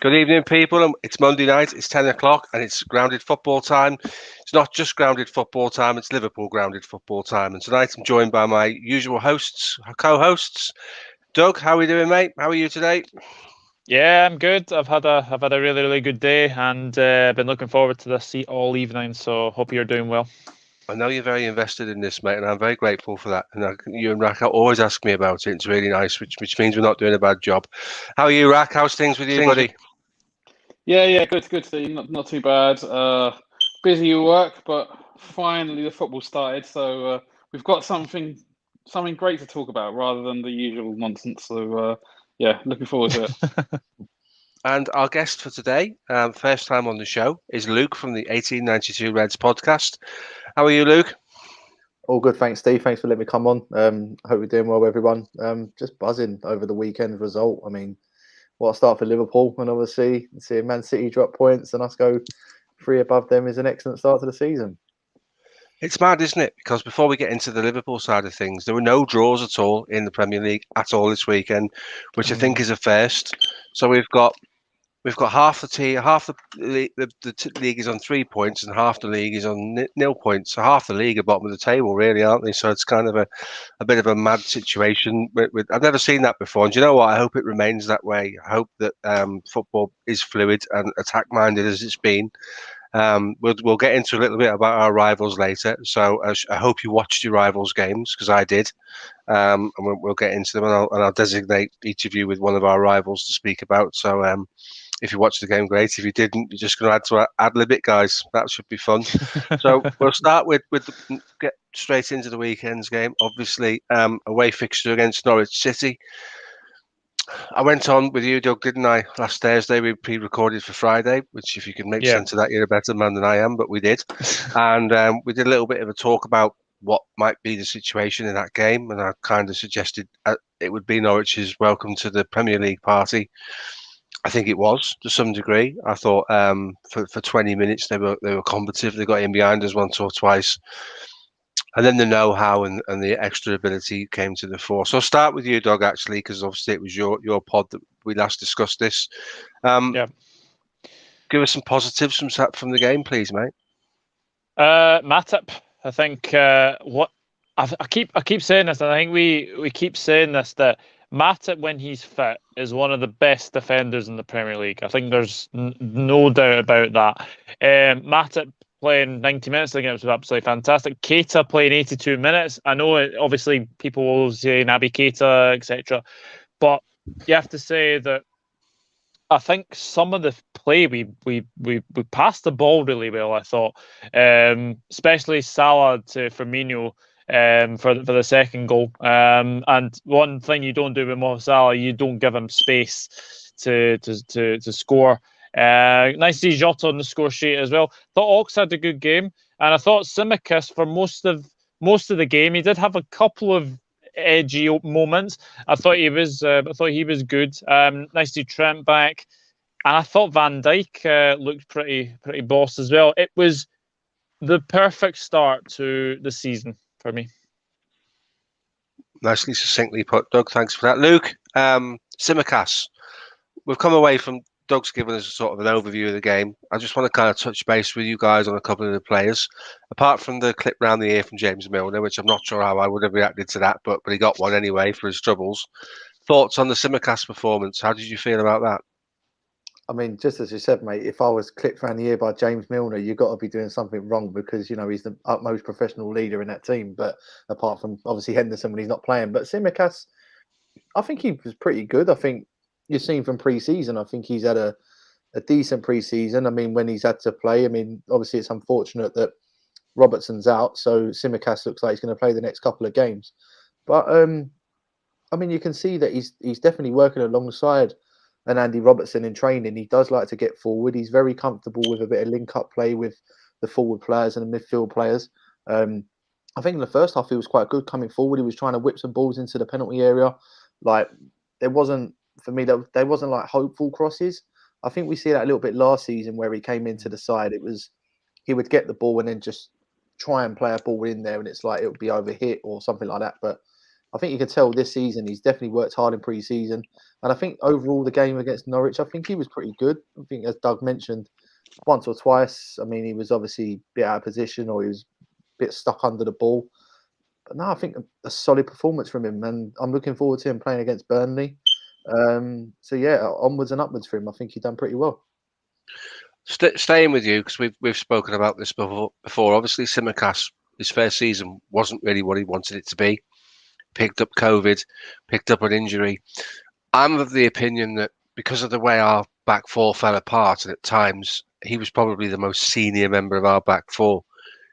Good evening, people. It's Monday night. It's 10 o'clock and it's grounded football time. It's not just grounded football time, it's Liverpool grounded football time. And tonight I'm joined by my usual co-hosts. Doug, how are we doing, mate? How are you today? Yeah, I'm good. I've had a really good day, and been looking forward to this seat all evening. So hope you're doing well. I know you're very invested in this, mate, and I'm very grateful for that. And you and Rack always ask me about it. It's really nice, which means we're not doing a bad job. How are you, Rack? How's things with you, buddy? Yeah, good, Steve. Not too bad. Busy at work, but finally the football started, so we've got something great to talk about rather than the usual nonsense. So yeah, looking forward to it. And our guest for today, first time on the show, is Luke from the 1892 Reds podcast. How are you, Luke? All good, thanks, Steve. Thanks for letting me come on. Hope you're doing well, everyone. Just buzzing over the weekend result. I mean, what a start for Liverpool, and obviously seeing Man City drop points and us go three above them is an excellent start to the season. It's mad, isn't it? Because before we get into the Liverpool side of things, there were no draws at all in the Premier League at all this weekend, which I think is a first. So we've got half the team, half the league is on 3 points, and half the league is on nil points. So half the league are bottom of the table, really, aren't they? So it's kind of a bit of a mad situation. I've never seen that before, and do you know what? I hope it remains that way. I hope that football is fluid and attack minded as it's been. We'll get into a little bit about our rivals later. So I hope you watched your rivals' games because I did, and we'll get into them, and I'll designate each of you with one of our rivals to speak about. So if you watched the game, great. If you didn't, you're just going to ad lib it, guys. That should be fun. So we'll start with get straight into the weekend's game. Obviously, away fixture against Norwich City. I went on with you, Doug, didn't I? Last Thursday, we pre-recorded for Friday, which if you can make sense of that, you're a better man than I am, but we did. And we did a little bit of a talk about what might be the situation in that game. And I kind of suggested it would be Norwich's welcome to the Premier League party. I think it was to some degree. I thought for 20 minutes they were combative. They got in behind us once or twice. And then the know-how and the extra ability came to the fore. So I'll start with you, Doug, actually, because obviously it was your pod that we last discussed this. Give us some positives from the game, please, mate. Matip, I think what I keep saying this, and I think we keep saying this, that Matip, when he's fit, is one of the best defenders in the Premier League. I think there's no doubt about that. Matip playing 90 minutes against was absolutely fantastic. Keita playing 82 minutes. I know obviously people will say Naby Keita, etc. But you have to say that I think some of the play we passed the ball really well, I thought. Especially Salah to Firmino for the second goal. And one thing you don't do with Mo Salah, you don't give him space to score. Nice to see Jota on the score sheet as well. Thought Ox had a good game, and I thought Tsimikas for most of the game, he did have a couple of edgy moments. I thought he was good. Nice to see Trent back, and I thought Van Dijk looked pretty boss as well. It was the perfect start to the season for me. Nicely succinctly put, Doug. Thanks for that, Luke. Tsimikas. We've come away from Doug's given us a sort of an overview of the game. I just want to kind of touch base with you guys on a couple of the players. Apart from the clip round the ear from James Milner, which I'm not sure how I would have reacted to that, but he got one anyway for his troubles. Thoughts on the Tsimikas performance? How did you feel about that? I mean, just as you said, mate, if I was clipped around the ear by James Milner, you've got to be doing something wrong because, he's the utmost professional leader in that team. But apart from, obviously, Henderson when he's not playing. But Tsimikas, I think he was pretty good. I think you've seen from pre-season, I think he's had a decent pre-season. I mean, when he's had to play, obviously it's unfortunate that Robertson's out. So Tsimikas looks like he's going to play the next couple of games. But, you can see that he's definitely working alongside and Andy Robertson in training. He does like to get forward. He's very comfortable with a bit of link-up play with the forward players and the midfield players. I think in the first half he was quite good coming forward. He was trying to whip some balls into the penalty area. Like, there wasn't, for me, there wasn't like hopeful crosses. I think we see that a little bit last season where he came into the side. It was, he would get the ball and then just try and play a ball in there and it's like it would be overhit or something like that. But I think you can tell this season he's definitely worked hard in pre-season, and I think overall the game against Norwich, I think he was pretty good. I think, as Doug mentioned, once or twice, I mean, he was obviously a bit out of position or he was a bit stuck under the ball. But no, I think a solid performance from him, and I'm looking forward to him playing against Burnley. So yeah, onwards and upwards for him. I think he's done pretty well. Staying with you because we've spoken about this before. Obviously, Simicast, his first season wasn't really what he wanted it to be. Picked up COVID, picked up an injury. I'm of the opinion that because of the way our back four fell apart, and at times he was probably the most senior member of our back four.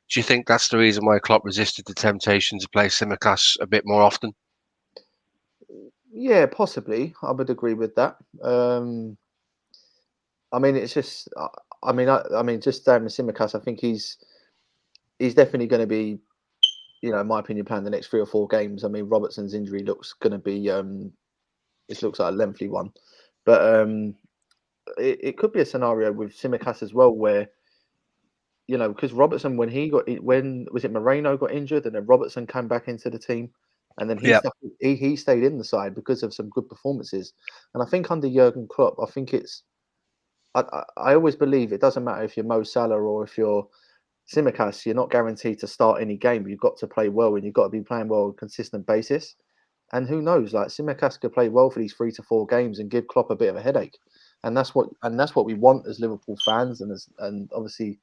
Do you think that's the reason why Klopp resisted the temptation to play Simicast a bit more often? Yeah, possibly. I would agree with that. I mean, it's just. I mean, just staying with Simicast, I think he's definitely going to be, in my opinion, playing the next 3 or 4 games. I mean, Robertson's injury looks going to be. It looks like a lengthy one, but it could be a scenario with Simicast as well, where because Robertson, when was it Moreno got injured, and then Robertson came back into the team, and then he stayed in the side because of some good performances, and I think under Jurgen Klopp, I think it's. I always believe it doesn't matter if you're Mo Salah or if you're Simicast, you're not guaranteed to start any game. You've got to play well, and you've got to be playing well on a consistent basis. And who knows? Like Simicast could play well for these 3 to 4 games and give Klopp a bit of a headache. And that's what we want as Liverpool fans, and obviously,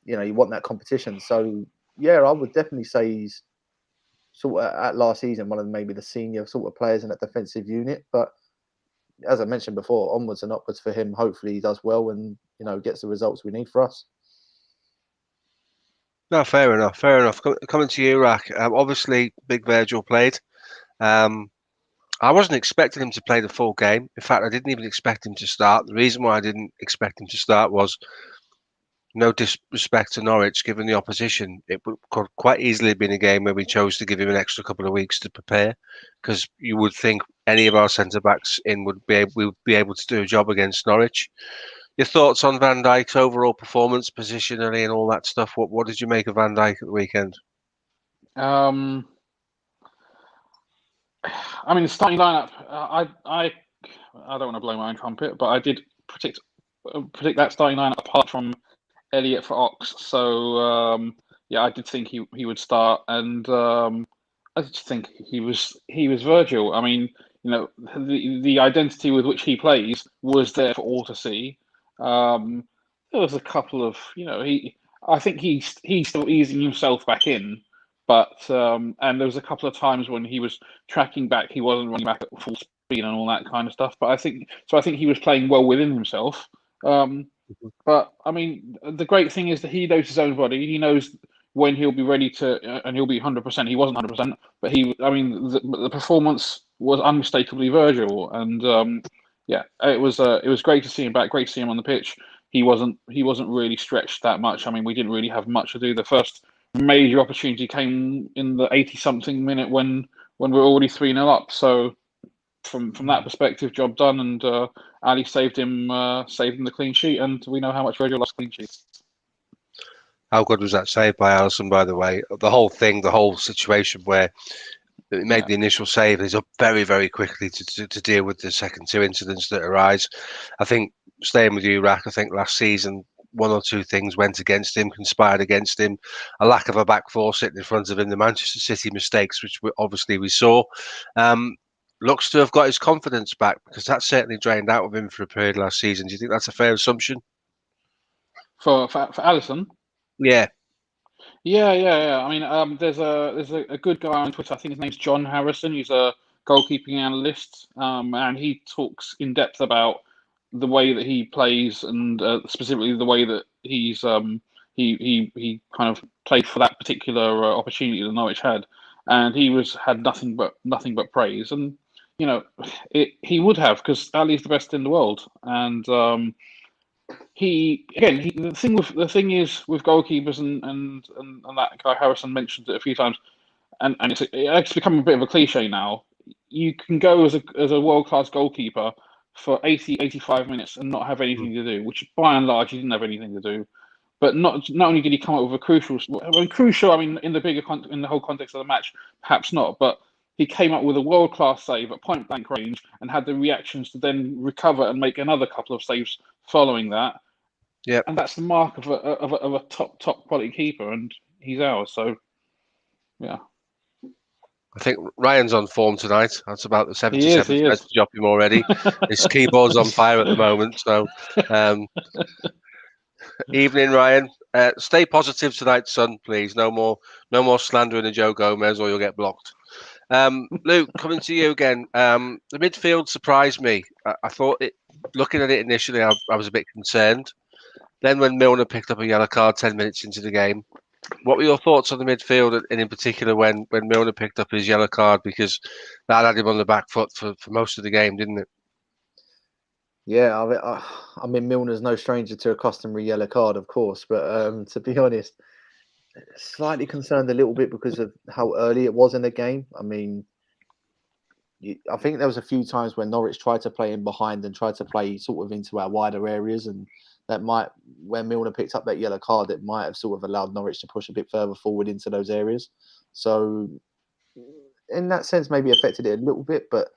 you want that competition. So yeah, I would definitely say he's sort of at last season one of maybe the senior sort of players in that defensive unit. But as I mentioned before, onwards and upwards for him. Hopefully, he does well and gets the results we need for us. No, fair enough. Fair enough. Coming to you, Rack. Obviously, Big Virgil played. I wasn't expecting him to play the full game. In fact, I didn't even expect him to start. The reason why I didn't expect him to start was no disrespect to Norwich, given the opposition. It could quite easily have been a game where we chose to give him an extra couple of weeks to prepare, because you would think any of our centre backs would be able to do a job against Norwich. Your thoughts on Van Dijk's overall performance, positionally, and all that stuff? What did you make of Van Dijk at the weekend? I mean, the starting lineup. I don't want to blow my own trumpet, but I did predict that starting lineup apart from Elliott for Ox. So yeah, I did think he would start, and I just think he was Virgil. I mean, the identity with which he plays was there for all to see. There was a couple of I think he's still easing himself back in, but and there was a couple of times when he was tracking back, he wasn't running back at full speed and all that kind of stuff. But I think he was playing well within himself. But I mean, the great thing is that he knows his own body. He knows when he'll be ready to, and he'll be 100%. He wasn't 100%, but the performance was unmistakably Virgil, and yeah, it was great to see him back. Great to see him on the pitch. He wasn't really stretched that much. I mean, we didn't really have much to do. The first major opportunity came in the 80-something minute when we're already 3-0 up. So from that perspective, job done, and Ali saved him the clean sheet, and we know how much Virgil loves clean sheets. How good was that save by Alisson, by the way? The whole situation where he made the initial save, he's up very, very quickly to deal with the second 2 incidents that arise. I think, staying with you, Rack, I think last season 1 or 2 things went against him, conspired against him. A lack of a back four sitting in front of him, the Manchester City mistakes, which we saw. Looks to have got his confidence back, because that certainly drained out of him for a period last season. Do you think that's a fair assumption? For Alisson? Yeah. Yeah. I mean, there's a good guy on Twitter. I think his name's John Harrison. He's a goalkeeping analyst, and he talks in depth about the way that he plays, and specifically the way that he's he kind of played for that particular opportunity that Norwich had, and he had nothing but praise. And he would have, because Ali's the best in the world, and the thing is with goalkeepers, and that guy Harrison mentioned it a few times, and it's become a bit of a cliche now. You can go as a world-class goalkeeper for 80-85 minutes and not have anything to do, which by and large he didn't have anything to do. But not only did he come up with a crucial, I mean, in the whole context of the match, perhaps not, but he came up with a world-class save at point-blank range and had the reactions to then recover and make another couple of saves following that. Yeah, and that's the mark of a top quality keeper, and he's ours. So, yeah, I think Ryan's on form tonight. That's about the he is. 77th message off him already. His keyboard's on fire at the moment. So, evening, Ryan. Stay positive tonight, son. Please, no more slandering of Joe Gomez, or you'll get blocked. Luke, coming to you again. The midfield surprised me. I thought it. Looking at it initially, I was a bit concerned. Then, when Milner picked up a yellow card 10 minutes into the game, what were your thoughts on the midfield, and in particular when Milner picked up his yellow card, because that had him on the back foot for most of the game, didn't it? Yeah, I mean, Milner's no stranger to a customary yellow card, of course, but to be honest, slightly concerned a little bit because of how early it was in the game. I mean, I think there was a few times when Norwich tried to play in behind and tried to play sort of into our wider areas, and that might, when Milner picked up that yellow card, it might have sort of allowed Norwich to push a bit further forward into those areas. So, in that sense, maybe affected it a little bit. But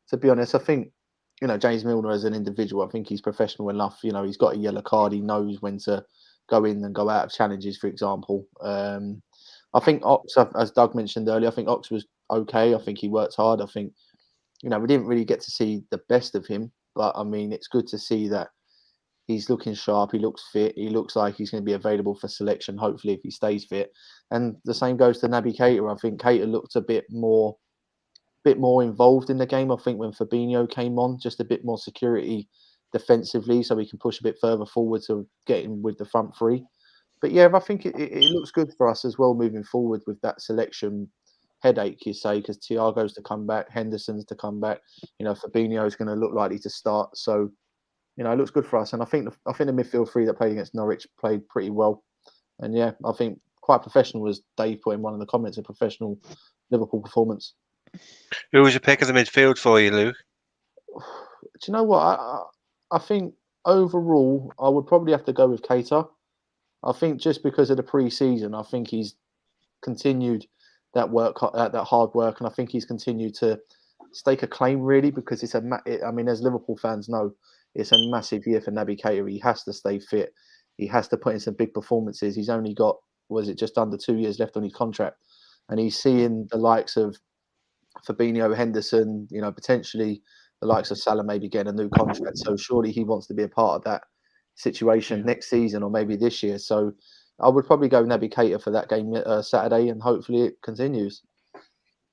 to be honest, I think, James Milner as an individual, I think he's professional enough. He's got a yellow card. He knows when to go in and go out of challenges, for example. I think Ox, as Doug mentioned earlier, I think Ox was okay. I think he worked hard. I think, we didn't really get to see the best of him. But, I mean, it's good to see that he's looking sharp. He looks fit. He looks like he's going to be available for selection, hopefully, if he stays fit. And the same goes to Naby Keita. I think Keita looked a bit more involved in the game. I think when Fabinho came on, just a bit more security defensively, so we can push a bit further forward to get him with the front three. But yeah, I think it looks good for us as well moving forward with that selection headache, you say, because Thiago's to come back, Henderson's to come back. Fabinho is going to look likely to start. So, it looks good for us. And I think the midfield three that played against Norwich played pretty well. And yeah, I think quite professional, as Dave put in one of the comments, a professional Liverpool performance. Who was your pick of the midfield for you, Luke? Do you know what? I think overall, I would probably have to go with Keita. I think just because of the pre-season, I think he's continued that work, that hard work, and I think he's continued to stake a claim, really, because as Liverpool fans know, it's a massive year for Naby Keita. He has to stay fit. He has to put in some big performances. He's only got, just under 2 years left on his contract, and he's seeing the likes of Fabinho, Henderson, potentially the likes of Salah maybe getting a new contract. So surely he wants to be a part of that situation next season or maybe this year. So I would probably go Naby Keita for that game Saturday, and hopefully it continues.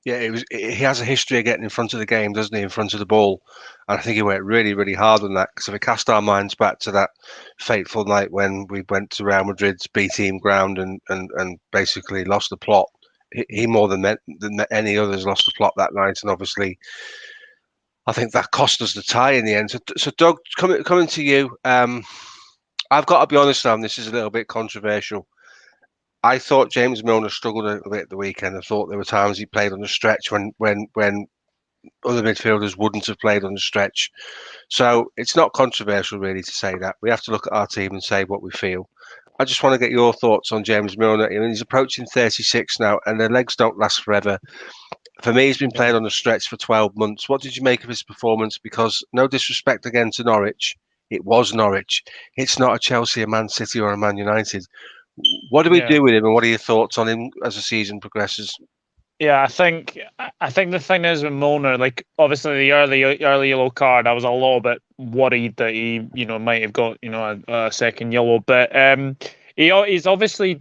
Yeah, he has a history of getting in front of the game, doesn't he? In front of the ball, and I think he worked really, really hard on that. Because if we cast our minds back to that fateful night when we went to Real Madrid's B team ground and basically lost the plot, he more than any others lost the plot that night, and obviously, I think that cost us the tie in the end. So Doug, coming to you, I've got to be honest now, and this is a little bit controversial. I thought James Milner struggled a bit at the weekend. I thought there were times he played on the stretch when other midfielders wouldn't have played on the stretch. So it's not controversial really to say that. We have to look at our team and say what we feel. I just want to get your thoughts on James Milner. He's approaching 36 now, and the legs don't last forever. For me, he's been playing on the stretch for 12 months. What did you make of his performance? Because no disrespect again to Norwich, it was Norwich. It's not a Chelsea, a Man City, or a Man United. What do we do with him, and what are your thoughts on him as the season progresses? Yeah, I think the thing is with Milner, like obviously the early yellow card, I was a little bit worried that he, might have got, a second yellow. But he's obviously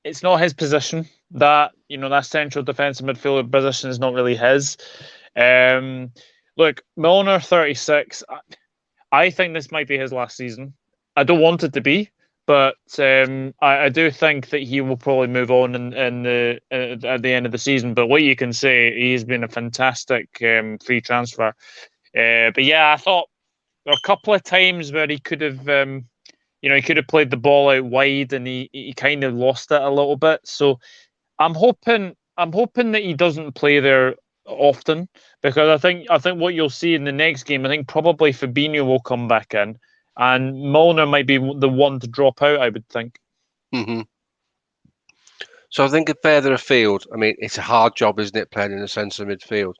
it's not his position. That that central defensive midfielder position is not really his. Look, Milner 36. I think this might be his last season. I don't want it to be. But I do think that he will probably move on at the end of the season. But what you can say, he's been a fantastic free transfer. But yeah, I thought there were a couple of times where he could have, he could have played the ball out wide, and he kind of lost it a little bit. So I'm hoping that he doesn't play there often, because I think what you'll see in the next game, I think probably Fabinho will come back in. And Milner might be the one to drop out, I would think. Mm-hmm. So I think further afield, I mean, it's a hard job, isn't it, playing in the centre of midfield?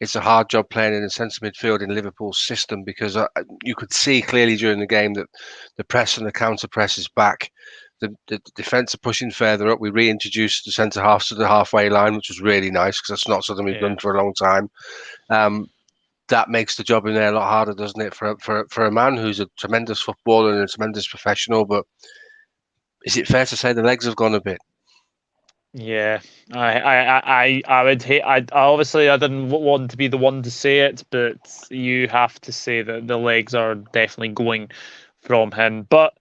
It's a hard job playing in the centre midfield in Liverpool's system because you could see clearly during the game that the press and the counter press is back. The defence are pushing further up. We reintroduced the centre halves to the halfway line, which was really nice because that's not something we've done for a long time. That makes the job in there a lot harder, doesn't it, for a man who's a tremendous footballer and a tremendous professional? But is it fair to say the legs have gone a bit? Yeah, I would hate. I obviously I didn't want to be the one to say it, but you have to say that the legs are definitely going from him. But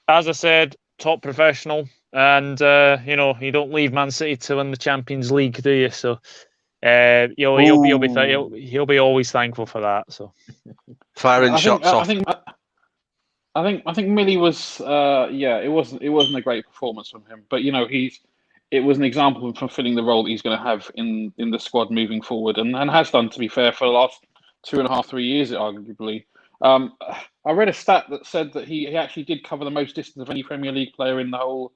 as I said, top professional, and you don't leave Man City to win the Champions League, do you? So he'll be always thankful for that. So firing shots off. I think Millie was it wasn't a great performance from him, but it was an example of fulfilling the role that he's going to have in the squad moving forward, and has done, to be fair, for the last 2.5-3 years, arguably. I read a stat that said that he actually did cover the most distance of any Premier League player in the whole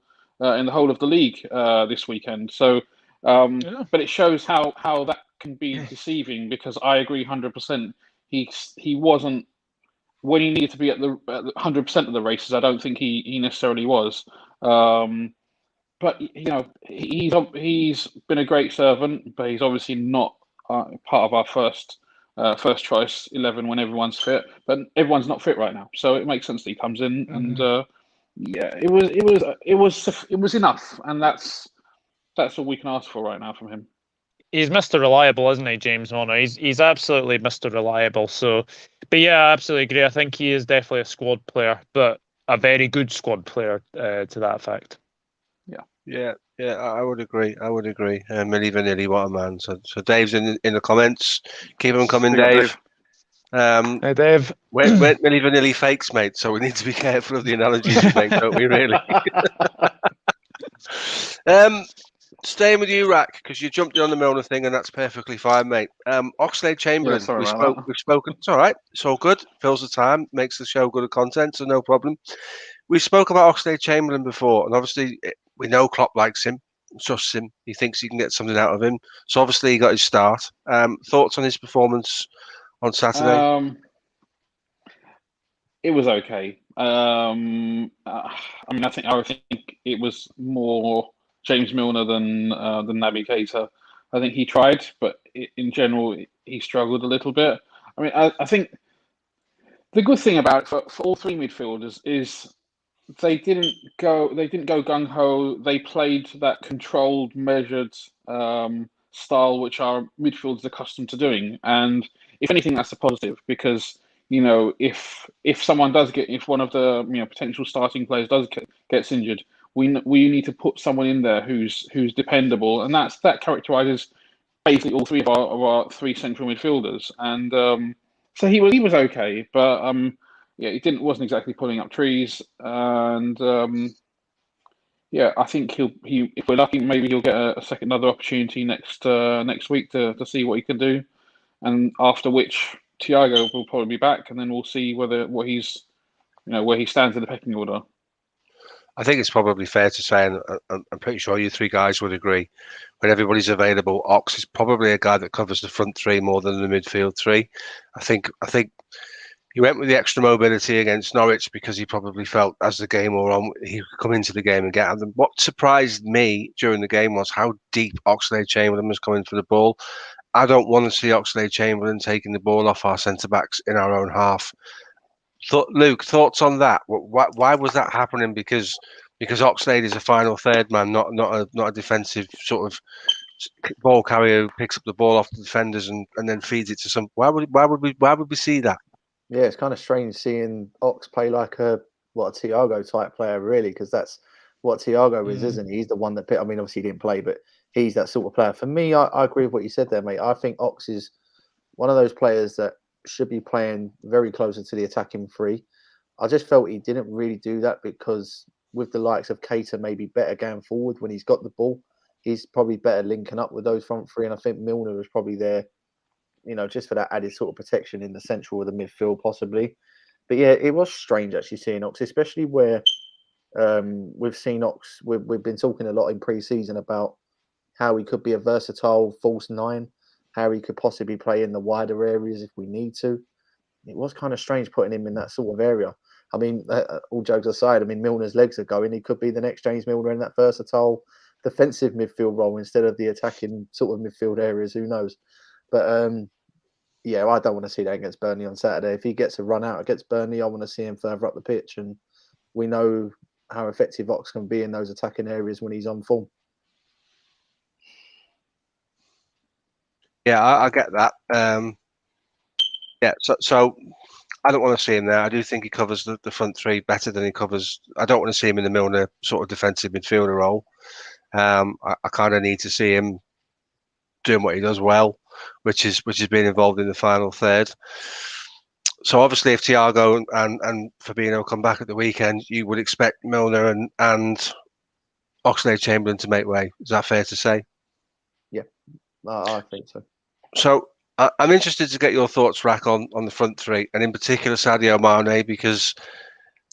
of the league this weekend. So, but it shows how that can be deceiving, because I agree 100%. He wasn't, when he needed to be at the 100% of the races. I don't think he necessarily was. But he's been a great servant, but he's obviously not part of our first choice 11 when everyone's fit. But everyone's not fit right now, so it makes sense that he comes in. And it was enough, and that's all we can ask for right now from him. He's Mr. Reliable, isn't he, James Milner? He's absolutely Mr. Reliable. So, but yeah, I absolutely agree. I think he is definitely a squad player, but a very good squad player to that effect. Yeah, I would agree. Milli Vanilli, what a man. So Dave's in the comments. Keep them coming, Dave. Hey, Dave. We're Milli Vanilli fakes, mate, so we need to be careful of the analogies we make, don't we, really? Staying with you, Rack, because you jumped in on the Milner thing, and that's perfectly fine, mate. Oxlade-Chamberlain, we've spoken. It's all right. It's all good. Fills the time, makes the show good content, so no problem. We spoke about Oxlade-Chamberlain before, and obviously we know Klopp likes him, trusts him. He thinks he can get something out of him. So obviously he got his start. Thoughts on his performance on Saturday? It was okay. I think it was more James Milner than Naby Keita. I think he tried, but in general he struggled a little bit. I mean, I think the good thing about it for all three midfielders is they didn't go gung ho. They played that controlled, measured style, which our midfielders are accustomed to doing. And if anything, that's a positive, because if someone does if one of the potential starting players gets injured, we need to put someone in there who's dependable, and that characterizes basically all three of our three central midfielders. And so he was okay, but he wasn't exactly pulling up trees. And I think if we're lucky, maybe he'll get another opportunity next week to see what he can do, and after which Thiago will probably be back, and then we'll see where he stands in the pecking order. I think it's probably fair to say, and I'm pretty sure you three guys would agree, when everybody's available, Ox is probably a guy that covers the front three more than the midfield three. I think he went with the extra mobility against Norwich because he probably felt as the game wore on, he could come into the game and get at them. What surprised me during the game was how deep Oxlade-Chamberlain was coming for the ball. I don't want to see Oxlade-Chamberlain taking the ball off our centre-backs in our own half. Luke, thoughts on that? Why was that happening? Because Oxlade is a final third man, not a defensive sort of ball carrier who picks up the ball off the defenders and then feeds it to some. Why would we see that? Yeah, it's kind of strange seeing Ox play like a Thiago type player, really, because that's what Thiago is, isn't he? He's the one that I mean, obviously he didn't play, but he's that sort of player. For me, I agree with what you said there, mate. I think Ox is one of those players that should be playing very closer to the attacking three. I just felt he didn't really do that, because with the likes of Keita maybe better going forward when he's got the ball, he's probably better linking up with those front three. And I think Milner was probably there, just for that added sort of protection in the central of the midfield, possibly. But yeah, it was strange actually seeing Ox, especially where We've seen Ox. We've been talking a lot in pre-season about how he could be a versatile false nine, how he could possibly play in the wider areas if we need to. It was kind of strange putting him in that sort of area. I mean, all jokes aside, I mean, Milner's legs are going. He could be the next James Milner in that versatile defensive midfield role instead of the attacking sort of midfield areas. Who knows? But yeah, I don't want to see that against Burnley on Saturday. If he gets a run out against Burnley, I want to see him further up the pitch. And we know how effective Ox can be in those attacking areas when he's on form. Yeah, I get that. Yeah, so I don't want to see him there. I do think he covers the front three better than he covers. I don't want to see him in the Milner sort of defensive midfielder role. I kind of need to see him doing what he does well, which is being involved in the final third. So obviously, if Thiago and Fabinho come back at the weekend, you would expect Milner and Oxlade-Chamberlain to make way. Is that fair to say? Yeah, I think so. So I'm interested to get your thoughts, Rack, on the front three, and in particular Sadio Mane, because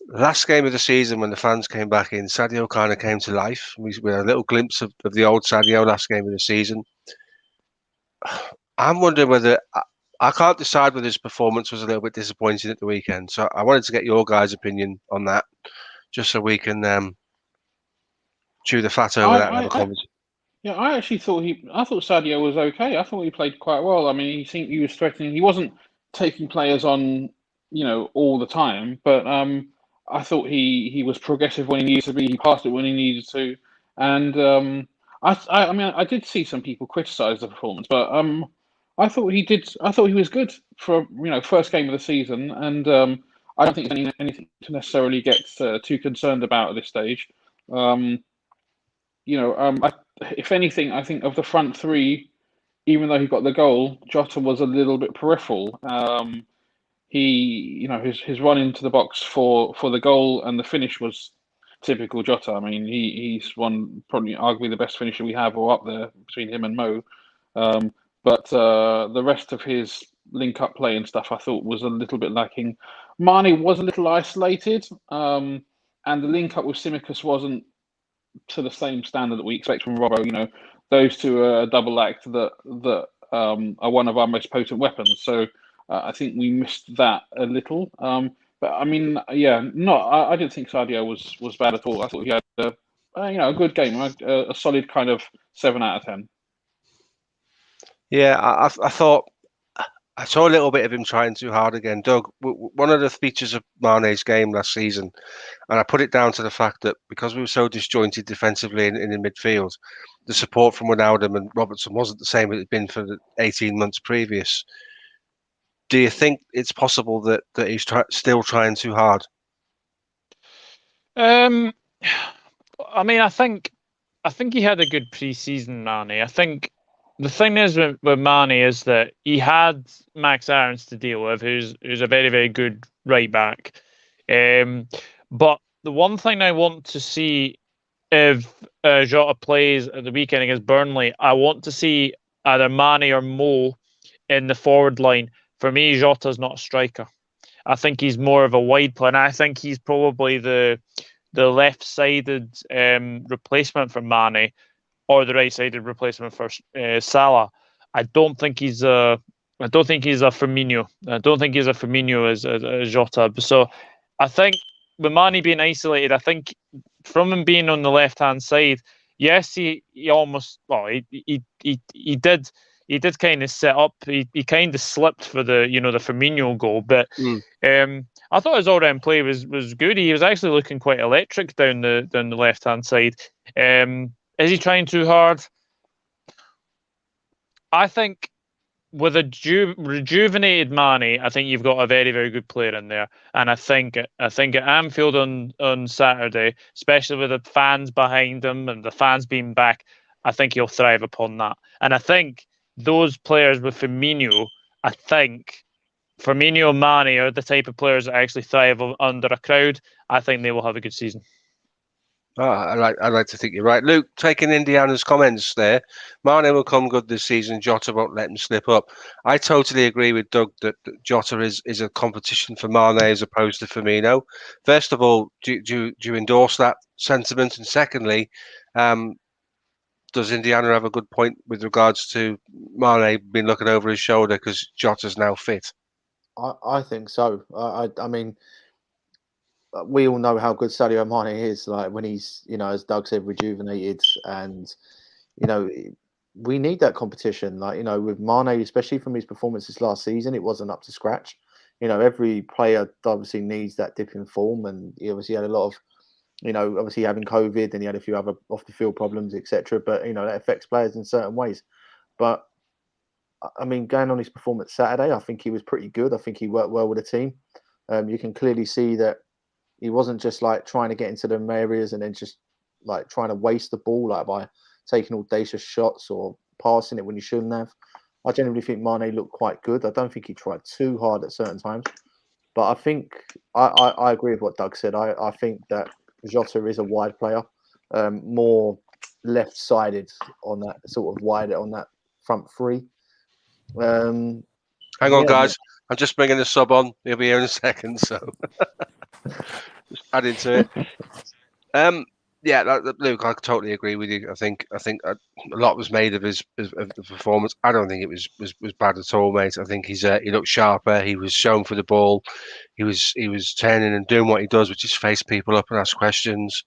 last game of the season when the fans came back in, Sadio kind of came to life. We had a little glimpse of the old Sadio last game of the season. I'm wondering whether I can't decide whether his performance was a little bit disappointing at the weekend. So I wanted to get your guys' opinion on that, just so we can chew the fat over that and have a conversation. Yeah, I actually thought Sadio was okay. I thought he played quite well. I mean, he was threatening. He wasn't taking players on, all the time, but I thought he was progressive when he needed to be. He passed it when he needed to, and I mean, I did see some people criticise the performance, but I thought he did. I thought he was good for first game of the season, and I don't think anything to necessarily get too concerned about at this stage. If anything, I think of the front three, even though he got the goal, Jota was a little bit peripheral. His run into the box for the goal and the finish was typical Jota. I mean, he's probably arguably the best finisher we have, or up there between him and Mo. But the rest of his link-up play and stuff, I thought was a little bit lacking. Mane was a little isolated, and the link-up with Tsimikas wasn't to the same standard that we expect from Robbo. Those two are a double act that are one of our most potent weapons. So I think we missed that a little. But I mean, yeah, I didn't think Sadio was bad at all. I thought he had a good game, a solid kind of 7 out of 10. Yeah, I thought I saw a little bit of him trying too hard again. Doug, one of the features of Mane's game last season, and I put it down to the fact that because we were so disjointed defensively in the midfield, the support from Wijnaldum and Robertson wasn't the same as it had been for the 18 months previous. Do you think it's possible that he's still trying too hard? I mean, I think he had a good pre-season, Mane. I think the thing is with Mane is that he had Max Aarons to deal with, who's a very, very good right back. But the one thing I want to see if Jota plays at the weekend against Burnley, I want to see either Mane or Mo in the forward line. For me, Jota's not a striker. I think he's more of a wide player, and I think he's probably the left-sided replacement for Mane, or the right-sided replacement for Salah. I don't think he's a Firmino. I don't think he's a Firmino as Jota. So I think with Mane being isolated, I think from him being on the left-hand side, yes, he did kind of set up. He kind of slipped for the Firmino goal, but I thought his all-round play was good. He was actually looking quite electric down the left-hand side. Is he trying too hard? I think with a rejuvenated Mane, I think you've got a very, very good player in there. And I think at Anfield on Saturday, especially with the fans behind him and the fans being back, I think he'll thrive upon that. And I think those players with Firmino, Firmino and Mane are the type of players that actually thrive under a crowd. I think they will have a good season. I'd like to think you're right. Luke, taking Indiana's comments there, Mane will come good this season. Jota won't let him slip up. I totally agree with Doug that Jota is a competition for Mane as opposed to Firmino. First of all, do you endorse that sentiment? And secondly, does Indiana have a good point with regards to Mane being looking over his shoulder because Jota's now fit? I think so. I mean, we all know how good Sadio Mane is. Like when he's, as Doug said, rejuvenated, and we need that competition. Like with Mane, especially from his performances last season, it wasn't up to scratch. Every player obviously needs that dip in form, and he obviously had a lot of, obviously having COVID, and he had a few other off the field problems, etc. But that affects players in certain ways. But I mean, going on his performance Saturday, I think he was pretty good. I think he worked well with the team. You can clearly see that he wasn't just like trying to get into them areas and then just like trying to waste the ball like by taking audacious shots or passing it when he shouldn't have. I generally think Mane looked quite good. I don't think he tried too hard at certain times. But I think I agree with what Doug said. I think that Jota is a wide player, more left-sided on that sort of wide on that front three. Hang on, guys. I'm just bringing the sub on. He'll be here in a second, so just add into it. Luke, I totally agree with you. I think a lot was made of his of the performance. I don't think it was bad at all, mate. I think he looked sharper. He was shown for the ball. He was turning and doing what he does, which is face people up and ask questions.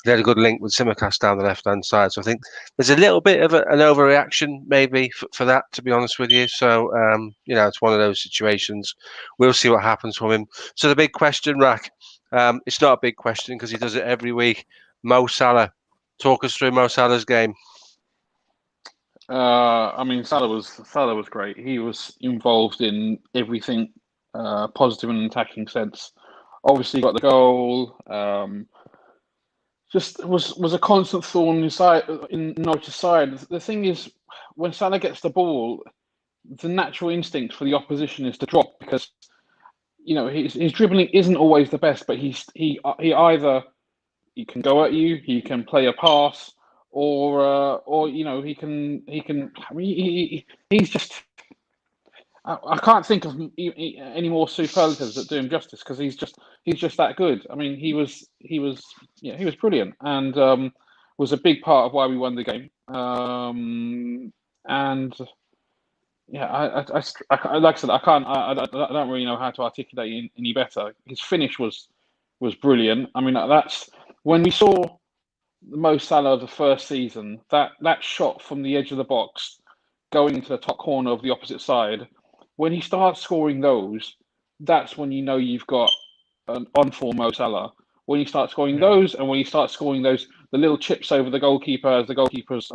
They had a good link with Simicast down the left-hand side. So I think there's a little bit of an overreaction maybe for that, to be honest with you. So, it's one of those situations. We'll see what happens from him. So the big question, Rack, it's not a big question because he does it every week. Mo Salah. Talk us through Mo Salah's game. I mean, Salah was great. He was involved in everything positive in an attacking sense. Obviously, got the goal. Just was a constant thorn in Norwich's side. The thing is, when Salah gets the ball, the natural instinct for the opposition is to drop because his dribbling isn't always the best, but he either he can go at you, he can play a pass, or he can. I mean, he's just. I can't think of any more superlatives that do him justice because he's just that good. I mean, he was brilliant and was a big part of why we won the game. And yeah, I like I said, I don't really know how to articulate it any better. His finish was brilliant. I mean, that's when we saw the Mo Salah of the first season. That shot from the edge of the box going into the top corner of the opposite side. When he starts scoring those, that's when you know you've got an on-form Mo Salah. When you start scoring those, and when you start scoring those, the little chips over the goalkeeper as the goalkeeper's,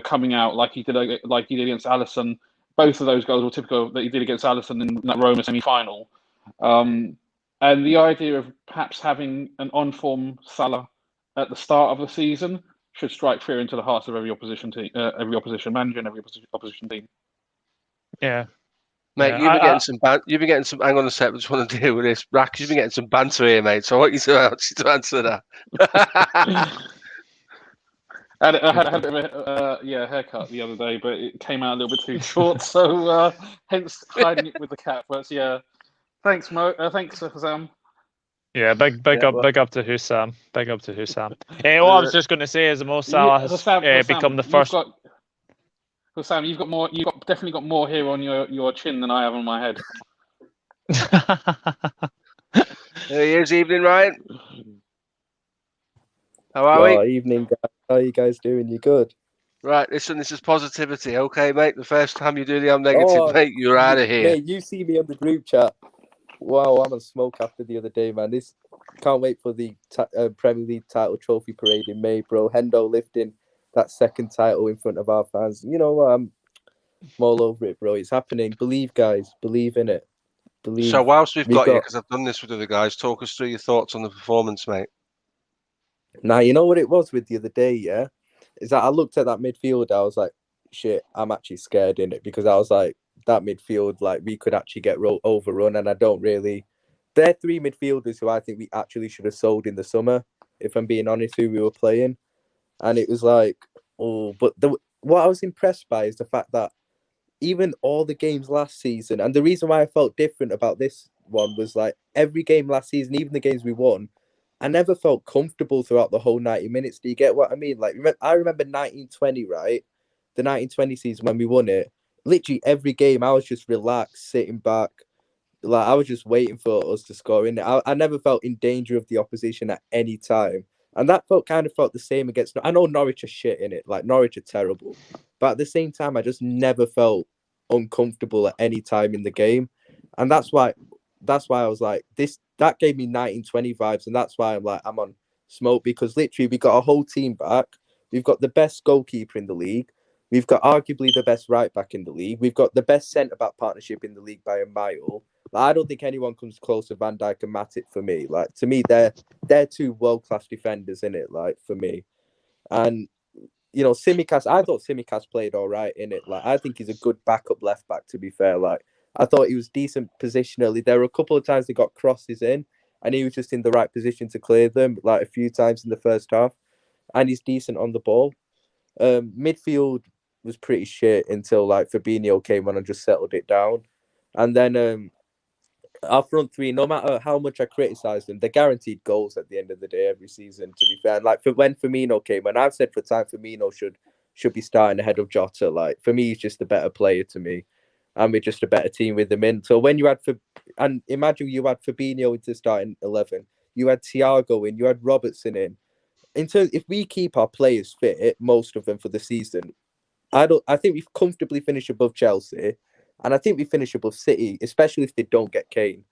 coming out like he did against Alisson. Both of those goals were typical that he did against Alisson in that Roma semi-final. And the idea of perhaps having an on-form Salah at the start of the season should strike fear into the hearts of every opposition team, every opposition manager, and every opposition team. Yeah. Mate, you've been getting some. Hang on a sec. I just want to deal with this. Rack, you've been getting some banter here, mate. So I want you to answer that. I had a bit of a haircut the other day, but it came out a little bit too short, so hence hiding it with the cap. But yeah, thanks, Mo. Thanks, Sam. Yeah, big up to Hussam. Big up to Hussam. What I was just going to say is Mo Salah has become the first. Sam, you've definitely got more hair on your chin than I have on my head. There he is, evening, Ryan. How are we? Evening, guys. How are you guys doing? You good? Right, listen, this is positivity, okay, mate? The first time you do the I'm negative, mate, you're out of here. Mate, you see me on the group chat. Wow, I'm on smoke after the other day, man. Can't wait for the Premier League title trophy parade in May, bro. Hendo lifting that second title in front of our fans. You know, I'm all over it, bro. It's happening. Believe, guys. Believe in it. Believe. So whilst we've got you, because I've done this with other guys, talk us through your thoughts on the performance, mate. Now, you know what it was with the other day, yeah? Is that I looked at that midfield, I was like, shit, I'm actually scared in it because I was like, that midfield, like, we could actually get overrun, and I don't really... They're three midfielders who I think we actually should have sold in the summer. if I'm being honest, who we were playing. And it was like, oh, but what I was impressed by is the fact that even all the games last season, and the reason why I felt different about this one was like every game last season, even the games we won, I never felt comfortable throughout the whole 90 minutes. Do you get what I mean? Like, I remember 1920, right? The 1920 season when we won it, literally every game I was just relaxed, sitting back. Like, I was just waiting for us to score in it. I never felt in danger of the opposition at any time. And that kind of felt the same against. I know Norwich are shit in it. Like, Norwich are terrible. But at the same time, I just never felt uncomfortable at any time in the game. And that's why I was like, that gave me 1920 vibes. And that's why I'm on smoke, because literally we got a whole team back. We've got the best goalkeeper in the league. We've got arguably the best right back in the league. We've got the best centre back partnership in the league by a mile. Like, I don't think anyone comes close to Van Dijk and Matip for me. Like, to me, they're two world-class defenders in it, like, for me. And, you know, Tsimikas, I thought Tsimikas played all right in it. Like, I think he's a good backup left back, to be fair. Like, I thought he was decent positionally. There were a couple of times they got crosses in, and he was just in the right position to clear them, like, a few times in the first half. And he's decent on the ball. Midfield was pretty shit until, like, Fabinho came on and just settled it down. And then our front three, no matter how much I criticise them, they're guaranteed goals at the end of the day every season, to be fair. And like, when Firmino came, and I've said for time Firmino should be starting ahead of Jota. Like, for me, he's just a better player to me. And we're just a better team with him in. So when you had and imagine you had Fabinho into starting 11, you had Thiago in, you had Robertson in. If we keep our players fit, most of them for the season, I think we've comfortably finished above Chelsea. And I think we finish above City, especially if they don't get Kane.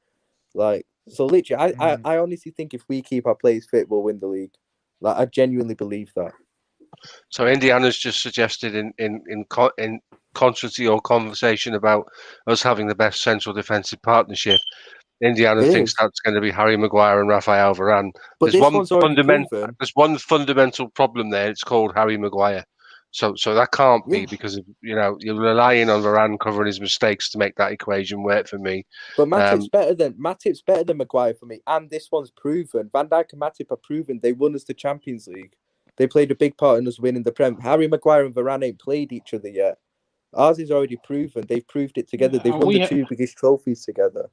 Like, so literally, I honestly think if we keep our players fit, we'll win the league. Like, I genuinely believe that. So Indiana's just suggested in contrary to your conversation about us having the best central defensive partnership, Indiana thinks that's going to be Harry Maguire and Raphael Varane. But this one's already proven. There's one fundamental problem there. It's called Harry Maguire. So that can't be because of, you're relying on Varane covering his mistakes to make that equation work for me. But Matip's better than Maguire for me, and this one's proven. Van Dijk and Matip are proven. They won us the Champions League. They played a big part in us winning the Prem. Harry Maguire and Varane ain't played each other yet. Ours is already proven. They've proved it together. They've won the two biggest trophies together.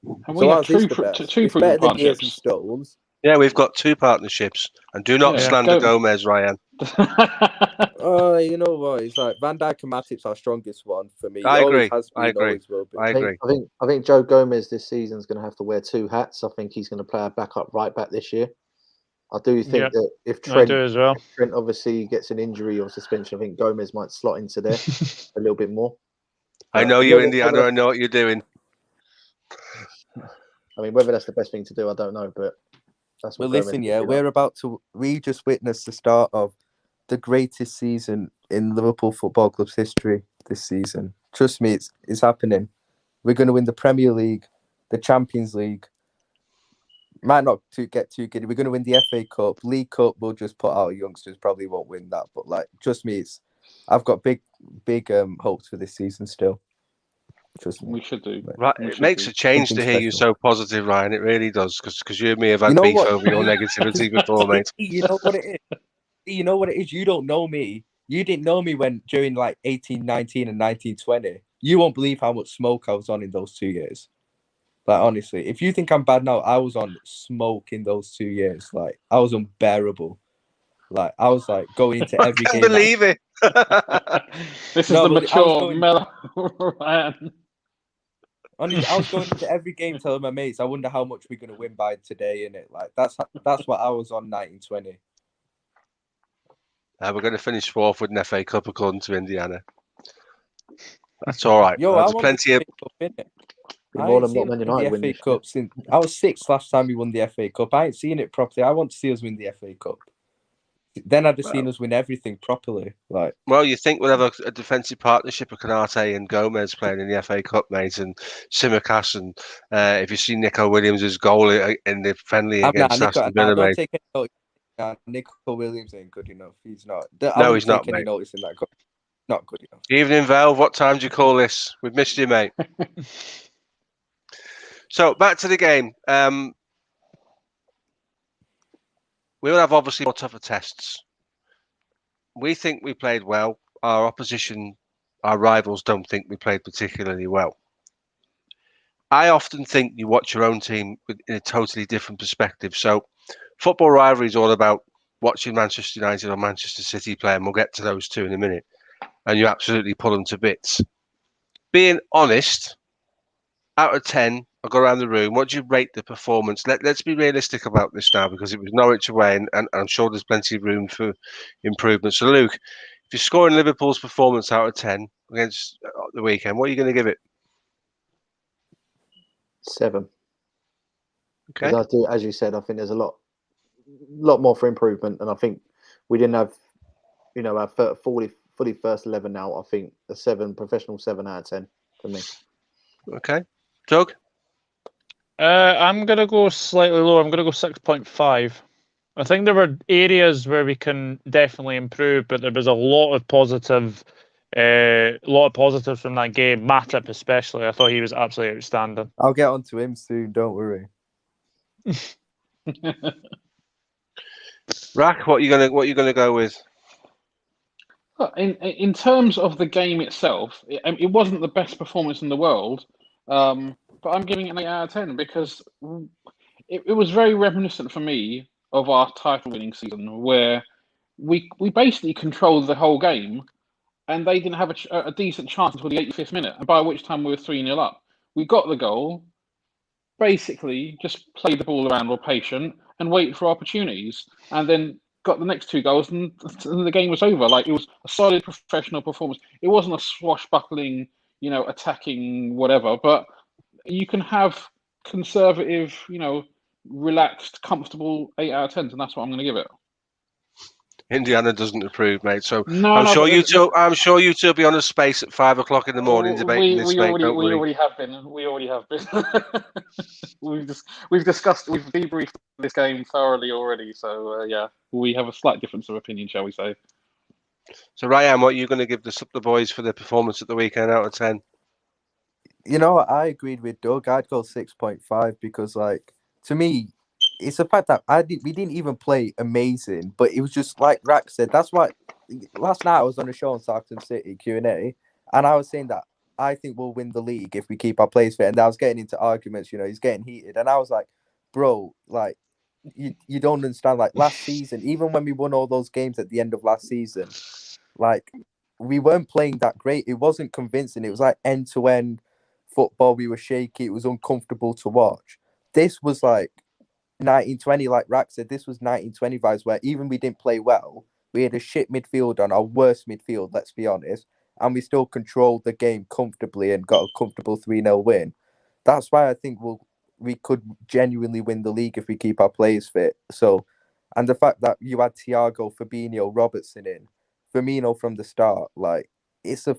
And we have two it's better than Diaz and Stones. Yeah, we've got two partnerships, and do not slander Gomez, Ryan. Oh, you know what? It's like Van Dijk and Matip's our strongest one for me. I agree. I agree. I think Joe Gomez this season is going to have to wear two hats. I think he's going to play a backup right back this year. I do think that if Trent obviously gets an injury or suspension, I think Gomez might slot into there a little bit more. I know you, Indiana. I know what you're doing. I mean, whether that's the best thing to do, I don't know, but that's what. Well, listen, we just witnessed the start of the greatest season in Liverpool Football Club's history this season. Trust me, it's happening. We're going to win the Premier League, the Champions League. Might not get too giddy. We're going to win the FA Cup. League Cup, we'll just put our youngsters. Probably won't win that, but like, trust me, I've got big hopes for this season still. Trust me. We should do. Right, it makes a change to hear you so positive, Ryan. It really does, because you and me have had beef over your negativity before, mate. You know what it is? You know what it is? You don't know me. You didn't know me during like 1819 and 1920. You won't believe how much smoke I was on in those 2 years. Like, honestly, if you think I'm bad now, I was on smoke in those 2 years. Like, I was unbearable. Like, I was like going into every game. I can't believe it. This is the mature, mellow Ryan. Honestly, I was going into every game telling my mates, I wonder how much we're going to win by today, innit? Like, that's what I was on 1920. We're going to finish fourth with an FA Cup according to Indiana. That's all right. Yo, there's plenty of. More than what Man United win the FA Cup since I was 6 last time we won the FA Cup. I ain't seen it properly. I want to see us win the FA Cup. Then I'd have seen us win everything properly. Like, well, you think we'll have a defensive partnership of Canate and Gomez playing in the FA Cup, mate, and Tsimikas, and if you see Nico Williams' goal in the friendly against Aston Villa, mate. Nico Williams ain't good enough. He's not. No, he's not, mate. Notice in that goal. Not good enough. Evening, Val. What time do you call this? We've missed you, mate. So back to the game. we will have obviously more tougher tests. We think we played well. Our opposition, our rivals, don't think we played particularly well. I often think you watch your own team in a totally different perspective. So, football rivalry is all about watching Manchester United or Manchester City play, and we'll get to those two in a minute. And you absolutely pull them to bits. Being honest, out of 10, I'll go around the room. What do you rate the performance? Let's be realistic about this now, because it was Norwich away, and I'm sure there's plenty of room for improvement. So, Luke, if you're scoring Liverpool's performance out of 10 against the weekend, what are you going to give it? 7. Okay. Because I do, as you said, I think there's a lot more for improvement, and I think we didn't have, our fully first 11 now. I think a professional 7 out of 10 for me. Okay. Doug? I'm going to go slightly lower. I'm going to go 6.5. I think there were areas where we can definitely improve, but there was a lot of positives from that game. Matip especially, I thought he was absolutely outstanding. I'll get on to him soon, don't worry. Rack, what are you gonna go with? In terms of the game itself, it wasn't the best performance in the world, but I'm giving it an 8 out of 10 because it was very reminiscent for me of our title-winning season, where we basically controlled the whole game, and they didn't have a decent chance until the 85th minute, and by which time we were 3-0 up. We got the goal, basically just play the ball around, or patient, and wait for opportunities, and then got the next 2 goals, and the game was over. Like, it was a solid professional performance. It wasn't a swashbuckling, attacking whatever, but you can have conservative, relaxed, comfortable 8 out of 10, and that's what I'm going to give it. Indiana doesn't approve, mate. So No, I'm no, sure but you two. I'm sure you two will be on a space at 5 o'clock in the morning debating this, mate. Don't worry. We already have been. We already have been. we've debriefed this game thoroughly already. So yeah, we have a slight difference of opinion, shall we say? So Ryan, what are you going to give the boys for their performance at the weekend out of 10? I agreed with Doug. I'd go 6.5 because, like, to me, it's the fact that we didn't even play amazing, but it was just like Rack said. That's why last night I was on a show on Southampton City Q&A, and I was saying that I think we'll win the league if we keep our players fit. And I was getting into arguments. He's getting heated, and I was like, bro, like, you don't understand. Like, last season, even when we won all those games at the end of last season, like, we weren't playing that great. It wasn't convincing. It was like end-to-end football. We were shaky. It was uncomfortable to watch. This was like 1920, like Rack said. This was 1920 vibes, where even we didn't play well. We had a shit midfield on our worst midfield, let's be honest, and we still controlled the game comfortably and got a comfortable 3-0 win. That's why I think we could genuinely win the league if we keep our players fit. So, and the fact that you had Thiago, Fabinho, Robertson in, Firmino from the start, like, it's a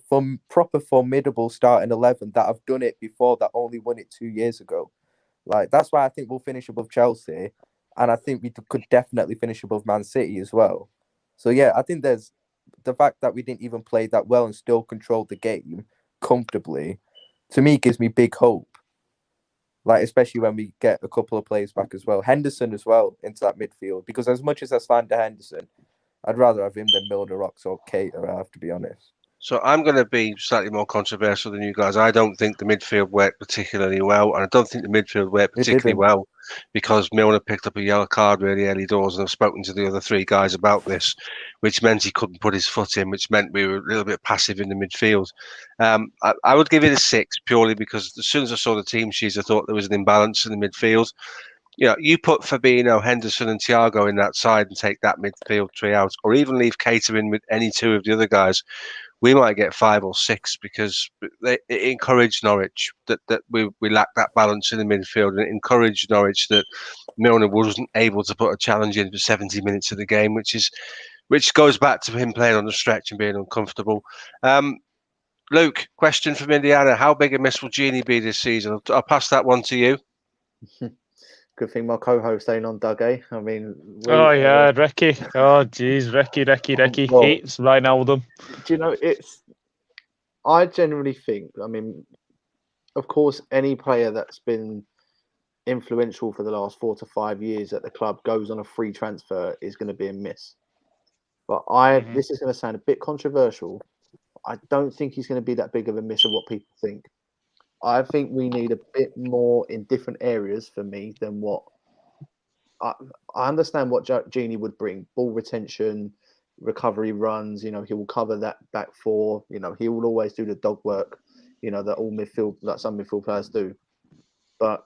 proper formidable starting 11 that have done it before, that only won it 2 years ago. Like, that's why I think we'll finish above Chelsea, and I think we could definitely finish above Man City as well. So yeah, I think there's the fact that we didn't even play that well and still controlled the game comfortably, to me, gives me big hope. Like, especially when we get a couple of players back as well. Henderson as well into that midfield, because as much as I slander Henderson, I'd rather have him than Milner, Ox, or Keita, I have to be honest. So I'm going to be slightly more controversial than you guys. I don't think the midfield worked particularly well, and I don't think the midfield worked particularly well because Milner picked up a yellow card really early doors, and I've spoken to the other 3 guys about this, which meant he couldn't put his foot in, which meant we were a little bit passive in the midfield. I would give it a 6 purely because as soon as I saw the team sheets, I thought there was an imbalance in the midfield. You put Fabinho, Henderson, and Thiago in that side and take that midfield 3 out, or even leave Keita in with any 2 of the other guys. We might get 5 or 6 because it encouraged Norwich that we lacked that balance in the midfield, and it encouraged Norwich that Milner wasn't able to put a challenge in for 70 minutes of the game, which goes back to him playing on the stretch and being uncomfortable. Luke, question from Indiana: how big a miss will Genie be this season? I'll pass that one to you. Good thing my co-host ain't on, Doug, eh? I mean... Ricky. Oh, jeez, Ricky hates Wijnaldum. Do you know, I generally think, I mean, of course, any player that's been influential for the last 4 to 5 years at the club goes on a free transfer is going to be a miss. But this is going to sound a bit controversial. I don't think he's going to be that big of a miss of what people think. I think we need a bit more in different areas for me than what I understand what Genie would bring: ball retention, recovery runs. He will cover that back four. He will always do the dog work. That some midfield players do. But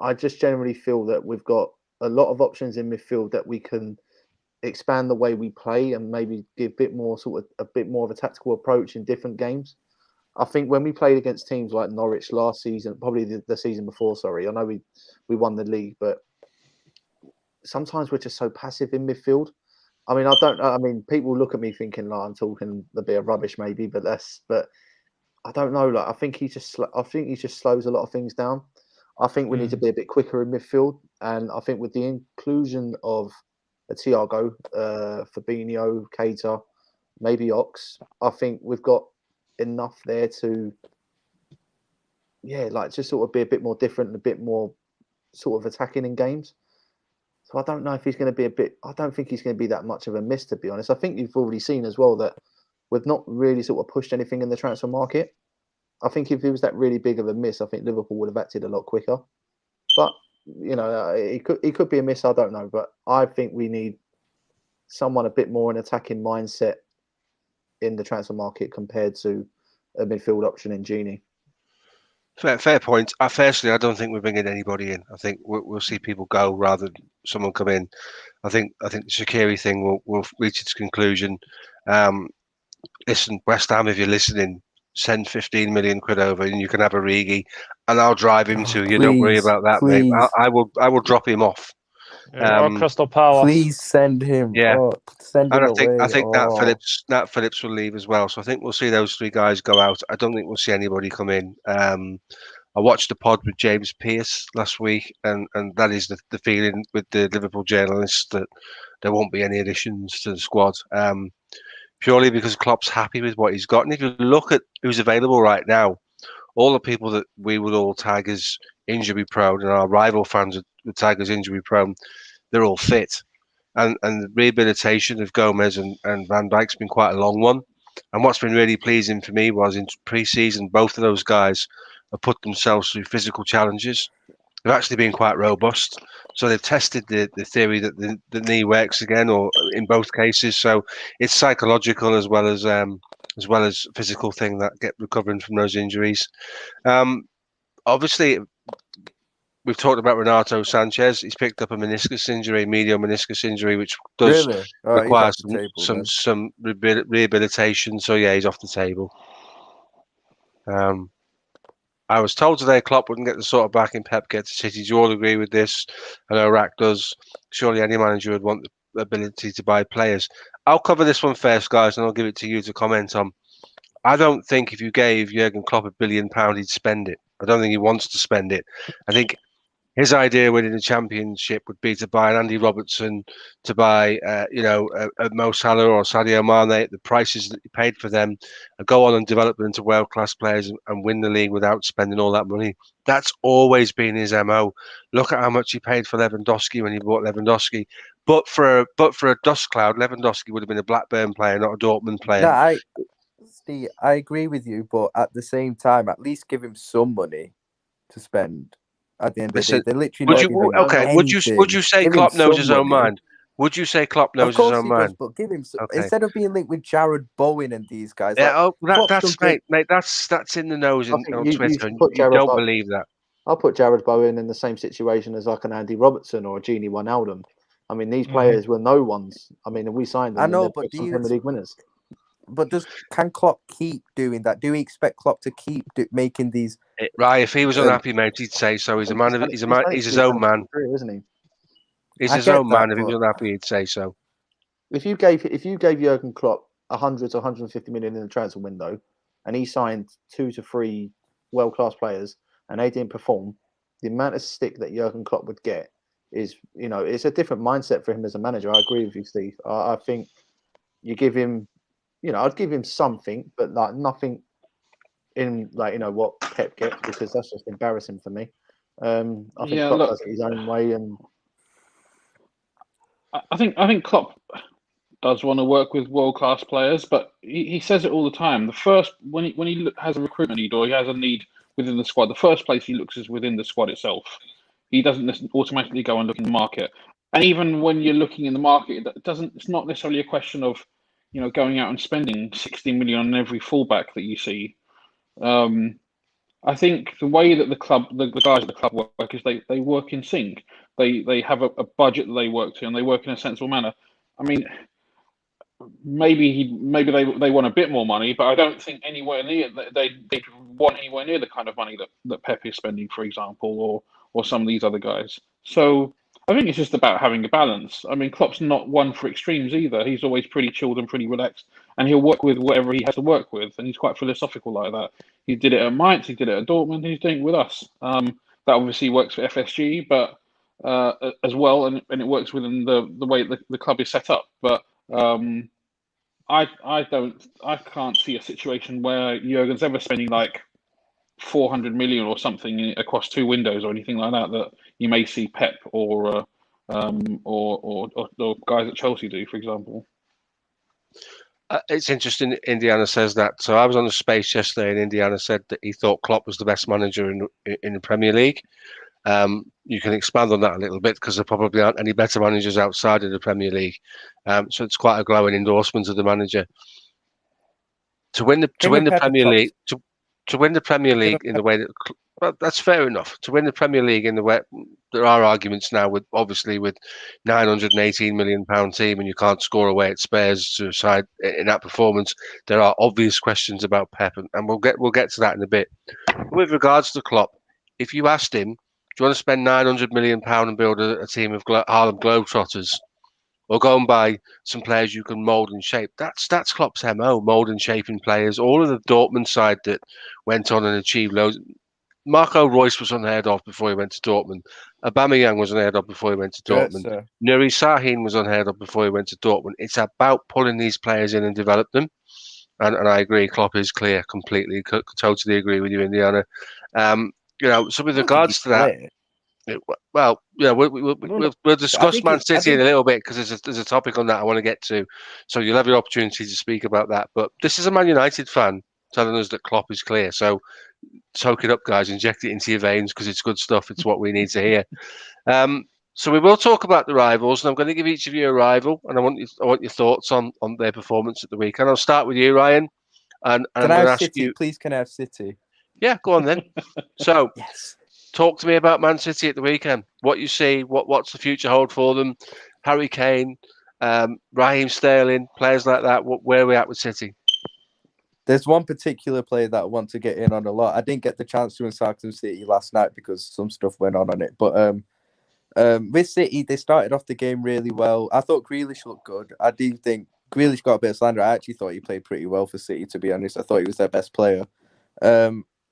I just generally feel that we've got a lot of options in midfield that we can expand the way we play and maybe give a bit more of a tactical approach in different games. I think when we played against teams like Norwich last season, probably the season before, sorry, I know we won the league, but sometimes we're just so passive in midfield. I mean, people look at me thinking like I'm talking a bit of rubbish maybe, but I don't know. Like, I think he just slows a lot of things down. I think we need to be a bit quicker in midfield, and I think with the inclusion of a Thiago, Fabinho, Keita, maybe Ox, I think we've got enough there to, just sort of be a bit more different and a bit more sort of attacking in games. So I don't know if he's going to be I don't think he's going to be that much of a miss, to be honest. I think you've already seen as well that we've not really sort of pushed anything in the transfer market. I think if he was that really big of a miss, I think Liverpool would have acted a lot quicker. But he could be a miss. I don't know, but I think we need someone a bit more an attacking mindset in the transfer market compared to a midfield option in Genie. Fair point. Firstly, I don't think we're bringing anybody in. I think we'll see people go rather than someone come in. I think the Shaqiri thing will reach its conclusion. Listen, West Ham, if you're listening, send 15 million quid over and you can have Origi, and I'll drive him to you. Don't worry about that, mate. I will drop him off. Or Crystal Palace. Please send him. Yeah. Send him away. I think Nat Phillips will leave as well. So I think we'll see those three guys go out. I don't think we'll see anybody come in. I watched the pod with James Pearce last week, and that is the feeling with the Liverpool journalists that there won't be any additions to the squad. Purely because Klopp's happy with what he's got. And if you look at who's available right now, all the people that we would all tag as injury prone and our rival fans would tag as injury prone, they're all fit. And the rehabilitation of Gomez and Van Dijk's been quite a long one. And what's been really pleasing for me was in pre-season, both of those guys have put themselves through physical challenges. They've actually been quite robust. So they've tested the theory that the knee works again, or in both cases. So it's psychological as well as physical thing that get recovering from those injuries. Obviously, we've talked about Renato Sanchez. He's picked up a meniscus injury, medial meniscus injury, which does require some rehabilitation. So yeah, he's off the table. I was told today Klopp wouldn't get the sort of backing Pep gets at City. Do you all agree with this? I know Rack does. Surely any manager would want the ability to buy players. I'll cover this one first, guys, and I'll give it to you to comment on. I don't think if you gave Jurgen Klopp £1 billion, he'd spend it. I don't think he wants to spend it. I think his idea winning the championship would be to buy an Andy Robertson, to buy, a Mo Salah or Sadio Mane at the prices that he paid for them, and go on and develop them into world-class players and win the league without spending all that money. That's always been his MO. Look at how much he paid for Lewandowski when he bought Lewandowski. But for a dust cloud, Lewandowski would have been a Blackburn player, not a Dortmund player. Steve, I agree with you, but at the same time, at least give him some money to spend. At the end of the day, they're literally Would you say Klopp knows his own mind? Would you say Klopp knows his own mind? Does, but give him some, instead of being linked with Jared Bowen and these guys. Yeah, that's in the nose on Twitter. You don't believe that. I'll put Jared Bowen in the same situation as like an Andy Robertson or a Genie Wijnaldum. I mean, these players were no ones. I mean, we signed them. I know, but Premier League winners. But can Klopp keep doing that? Do we expect Klopp to keep making these? Right, if he was unhappy, mate, he'd say so. He's a man. He's his own man, isn't he? He's his own man. If he was unhappy, he'd say so. If you gave Jurgen Klopp 100 to 150 million in the transfer window, and he signed 2 to 3 world-class players, and they didn't perform, the amount of stick that Jurgen Klopp would get is, it's a different mindset for him as a manager. I agree with you, Steve. I think you give him. I'd give him something, but like nothing in what Pep gets, because that's just embarrassing for me. I think Yeah, Klopp look, does it his own way, and I think Klopp does want to work with world class players, but he says it all the time. The first when he has a recruitment need or he has a need within the squad, the first place he looks is within the squad itself. He doesn't automatically go and look in the market. And even when you're looking in the market, it doesn't. It's not necessarily a question of, going out and spending 60 million on every fullback that you see. I think the way that the guys at the club work is they work in sync. They have a budget that they work to, and they work in a sensible manner. I mean, maybe they want a bit more money, but I don't think anywhere near they want anywhere near the kind of money that Pep is spending, for example, or some of these other guys. So I think it's just about having a balance. I mean, Klopp's not one for extremes either. He's always pretty chilled and pretty relaxed, and he'll work with whatever he has to work with, and he's quite philosophical like that. He did it at Mainz, he did it at Dortmund, he's doing it with us. That obviously works for FSG, but as well, and it works within the way the club is set up, but. I can't see a situation where Jurgen's ever spending like 400 million or something across 2 windows or anything like that you may see Pep or guys at Chelsea do, for example. It's interesting. Indiana says that. So I was on the space yesterday, and Indiana said that he thought Klopp was the best manager in the Premier League. You can expand on that a little bit because there probably aren't any better managers outside of the Premier League. So it's quite a glowing endorsement of the manager. To win the Premier League, to win the Premier League in the way that, well, that's fair enough. To win the Premier League in the way, there are arguments now with £918 million team, and you can't score away at Spurs to side in that performance. There are obvious questions about Pep, and we'll get to that in a bit. With regards to Klopp, if you asked him, do you want to spend £900 million and build a team of Harlem Globetrotters, or go and buy some players you can mould and shape? That's Klopp's MO, mould and shaping players. All of the Dortmund side that went on and achieved loads. Marco Reus was unheard of before he went to Dortmund. Aubameyang was unheard of before he went to Dortmund. Nuri Sahin was unheard of before he went to Dortmund. It's about pulling these players in and develop them. And I agree, Klopp is clear completely. Totally agree with you, Indiana. So with regards to that, we'll discuss Man City in a little bit because there's a topic on that I want to get to. So you'll have your opportunity to speak about that. But this is a Man United fan telling us that Klopp is clear. So soak it up, guys. Inject it into your veins because it's good stuff. It's what we need to hear. So we will talk about the rivals, and I'm going to give each of you a rival, and I want your thoughts on their performance at the weekend. I'll start with you, Ryan. And can I have City? Please, can I have City? Yeah, go on then. So, yes. Talk to me about Man City at the weekend. What you see, what's the future hold for them? Harry Kane, Raheem Sterling, players like that. Where are we at with City? There's one particular player that I want to get in on a lot. I didn't get the chance to in Sarkson City last night because some stuff went on it. But with City, they started off the game really well. I thought Grealish looked good. I do think Grealish got a bit of slander. I actually thought he played pretty well for City, to be honest. I thought he was their best player.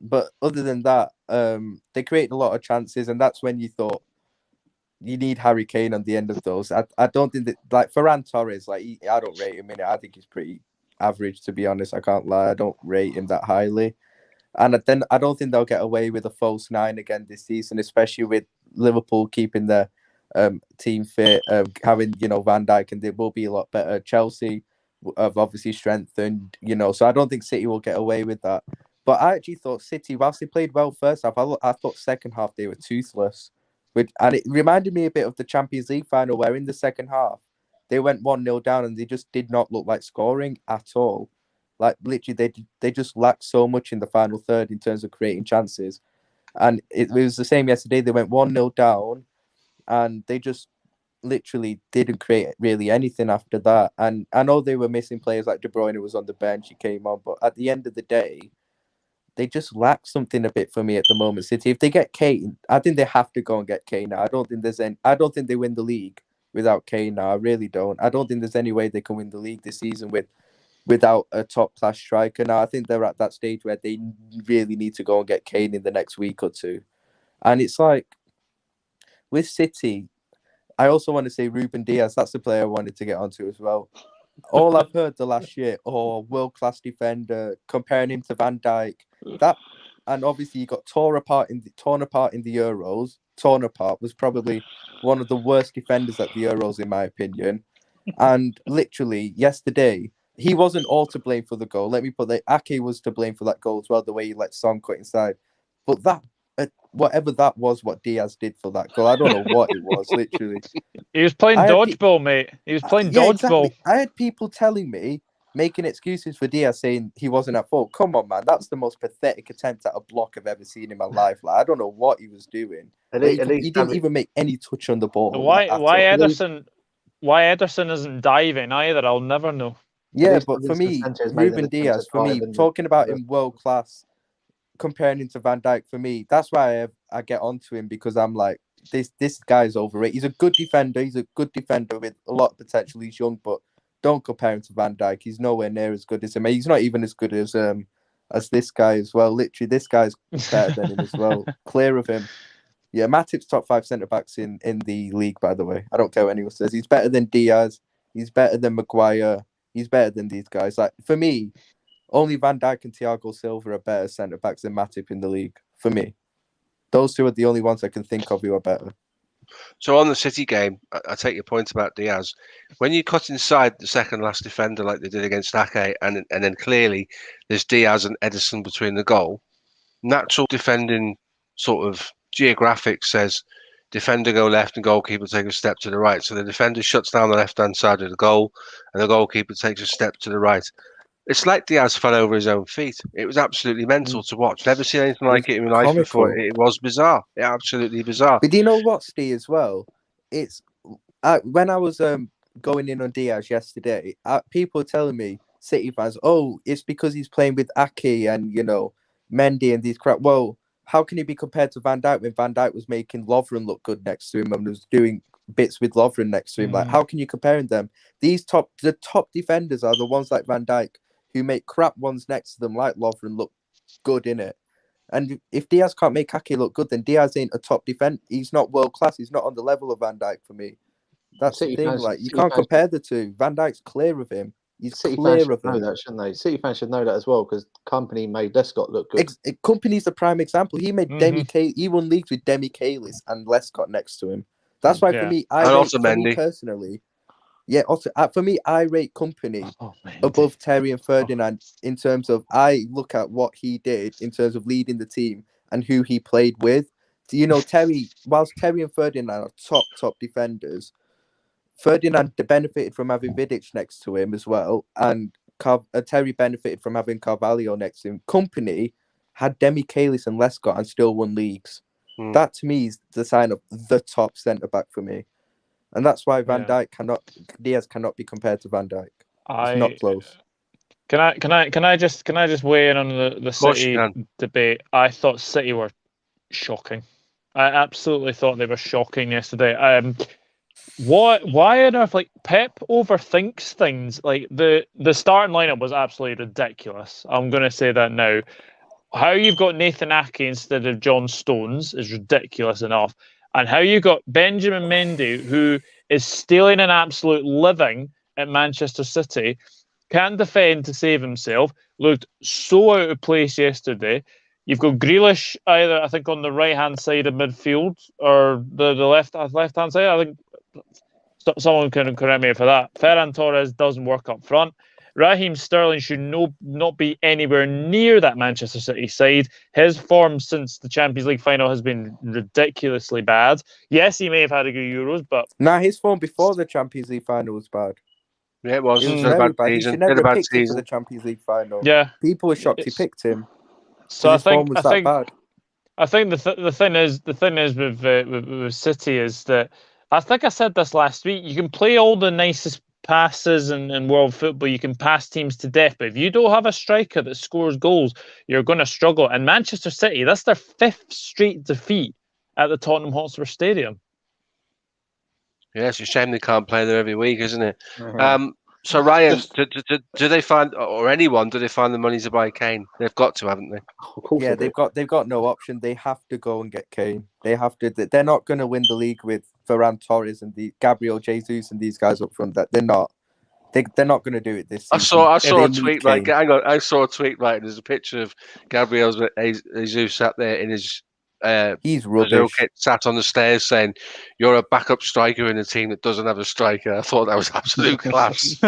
But other than that, they created a lot of chances, and that's when you thought you need Harry Kane on the end of those. I don't think that, like Ferran Torres, I don't rate him in it. I think he's pretty average, to be honest. I can't lie. I don't rate him that highly. And then I don't think they'll get away with a false 9 again this season, especially with Liverpool keeping their team fit, having Van Dijk, and they will be a lot better. Chelsea have obviously strengthened, so I don't think City will get away with that. But I actually thought City, whilst they played well first half, I thought second half they were toothless. And it reminded me a bit of the Champions League final, where in the second half they went 1-0 down and they just did not look like scoring at all. Like literally, they just lacked so much in the final third in terms of creating chances. And it was the same yesterday. They went 1-0 down, and they just literally didn't create really anything after that. And I know they were missing players like De Bruyne, who was on the bench. He came on, but at the end of the day, they just lack something a bit for me at the moment. City, if they get Kane, I think they have to go and get Kane now. I don't think they win the league without Kane now. I really don't. I don't think there's any way they can win the league this season without a top class striker. Now I think they're at that stage where they really need to go and get Kane in the next week or two. And it's like with City, I also want to say Ruben Diaz. That's the player I wanted to get onto as well. All I've heard the last year, world class defender, comparing him to Van Dijk. and obviously he got torn apart in the Euros. Torn apart, was probably one of the worst defenders at the Euros, in my opinion. And literally yesterday, he wasn't all to blame for the goal. Let me put that. Ake was to blame for that goal as well, the way he let Son cut inside. But that, whatever that was, what Diaz did for that goal, I don't know what it was. Literally, He was playing I had dodgeball, mate. He was playing yeah, dodgeball. exactly. I had people telling me, making excuses for Diaz, saying he wasn't at fault. Come on, man, that's the most pathetic attempt at a block I've ever seen in my life. Like, I don't know what he was doing. Like, he didn't even make any touch on the ball. Why at all. Ederson isn't diving either? I'll never know. Yeah, but for me, Ruben Diaz, for me, talking about him world class, comparing him to Van Dijk, for me, that's why I get onto him, because I'm like, this guy's overrated. He's a good defender. He's a good defender with a lot of potential. He's young, but don't compare him to Van Dijk. He's nowhere near as good as him. He's not even as good as this guy as well. Literally, this guy's better than him as well. Clear of him. Yeah, Matip's top 5 centre-backs in the league, by the way. I don't care what anyone says. He's better than Diaz. He's better than Maguire. He's better than these guys. Like, for me, only Van Dijk and Thiago Silva are better centre-backs than Matip in the league. For me. Those two are the only ones I can think of who are better. So on the City game, I take your point about Diaz. When you cut inside the second last defender like they did against Ake, and then clearly there's Diaz and Ederson between the goal, natural defending sort of geographic says defender go left and goalkeeper take a step to the right. So the defender shuts down the left-hand side of the goal and the goalkeeper takes a step to the right. It's like Diaz fell over his own feet. It was absolutely mental to watch. Never seen anything like it in my life before. It was bizarre. Absolutely bizarre. But do you know what, Steve, as well? It's when I was going in on Diaz yesterday, people were telling me, City fans, oh, it's because he's playing with Ake and, Mendy and these crap. Well, how can he be compared to Van Dijk when Van Dijk was making Lovren look good next to him and was doing bits with Lovren next to him? Like, how can you compare them? The top defenders are the ones like Van Dijk who make crap ones next to them, like Lovren, look good in it. And if Diaz can't make Ake look good, then Diaz ain't a top defender. He's not world class. He's not on the level of Van Dijk for me. That's the thing. Like, you can't compare the two. Van Dijk's clear of him. He's clear of him. Know that, shouldn't they? City fans should know that as well, because Company made Lescott look good. Company's the prime example. He made he won leagues with Demi Kalis and Lescott next to him. That's why for me, personally. Yeah, also for me, I rate Company above Terry and Ferdinand in terms of, I look at what he did in terms of leading the team and who he played with. So, Terry, whilst Terry and Ferdinand are top defenders, Ferdinand benefited from having Vidic next to him as well, and Terry benefited from having Carvalho next to him. Company had Demi Kalis and Lescott and still won leagues. That to me is the sign of the top centre back for me. And that's why Diaz cannot be compared to Van Dijk. It's not close. Can I just weigh in on the City debate? I thought City were shocking. I absolutely thought they were shocking yesterday. Why on earth, like, Pep overthinks things? Like, the starting lineup was absolutely ridiculous. I'm gonna say that now. How you've got Nathan Ake instead of John Stones is ridiculous enough. And how you got Benjamin Mendy, who is stealing an absolute living at Manchester City, can't defend to save himself, looked so out of place yesterday. You've got Grealish either, I think, on the right-hand side of midfield or the left-hand side. I think someone can correct me for that. Ferran Torres doesn't work up front. Raheem Sterling should not be anywhere near that Manchester City side. His form since the Champions League final has been ridiculously bad. Yes, he may have had a good Euros, but... his form before the Champions League final was bad. Yeah, it was. It was very bad. He should never have picked him for the Champions League final. Yeah. People were shocked he picked him. So his form was that bad. I think the thing is with City is that, I think I said this last week, you can play all the nicest passes in world football, you can pass teams to death, but if you don't have a striker that scores goals, you're going to struggle. And Manchester City, that's their 5th straight defeat at the Tottenham Hotspur Stadium. Yeah, it's a shame they can't play there every week, isn't it? So Ryan, do they find, or anyone, do they find the money to buy Kane? They've got to, haven't they? Yeah, they've got no option. They have to go and get Kane. They have to. They're not going to win the league with Ferran Torres and the Gabriel Jesus and these guys up front. That they're not. They're not going to do it this I season. saw They a need tweet. Kane. Hang on, I saw a tweet. There's a picture of Gabriel Jesus sat there in his He's Brazil rubbish. kit, sat on the stairs saying, "You're a backup striker in a team that doesn't have a striker." I thought that was absolute class.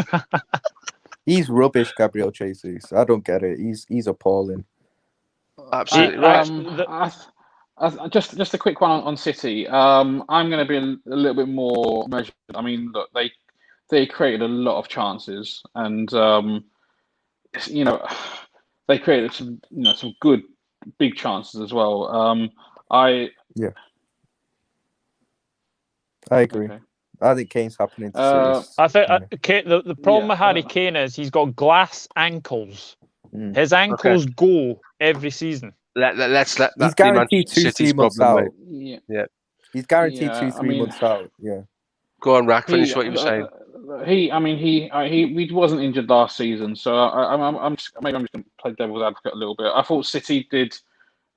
He's rubbish, Gabriel Jesus. I don't get it. He's appalling. Absolutely right. Just a quick one on City. I'm going to be a little bit more measured. I mean, look, they created a lot of chances, and they created some good big chances as well. I agree. Okay. I think Kane's happening to City. I think the problem with Harry Kane is he's got glass ankles. His ankles go every season. Let's let He's that be guaranteed Manchester 2-3 City's months problem, out. mate. Yeah. He's guaranteed Yeah, 2-3 months out. Yeah. Go on, Rack. Finish what you were saying. He wasn't injured last season, so I'm just going to play devil's advocate a little bit. I thought City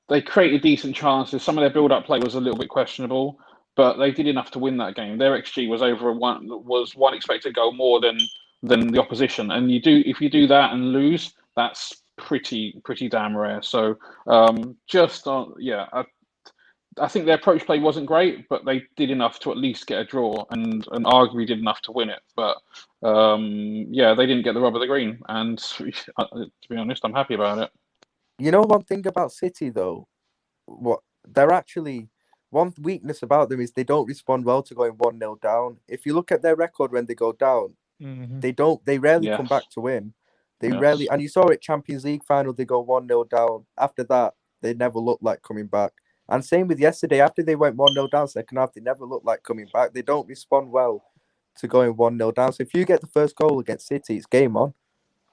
they created decent chances. Some of their build-up play was a little bit questionable, but they did enough to win that game. Their XG was one expected goal more than the opposition, and if you do that and lose, that's pretty damn rare. So I think their approach play wasn't great, but they did enough to at least get a draw, and arguably did enough to win it. But they didn't get the rub of the green, and to be honest, I'm happy about it. You know one thing about City though, one weakness about them is they don't respond well to going 1-0 down. If you look at their record when they go down, they rarely come back to win. They rarely, and you saw it Champions League final, they go 1-0 down. After that, they never look like coming back. And same with yesterday, after they went 1-0 down second half, they never looked like coming back. They don't respond well to going 1-0 down. So if you get the first goal against City, it's game on.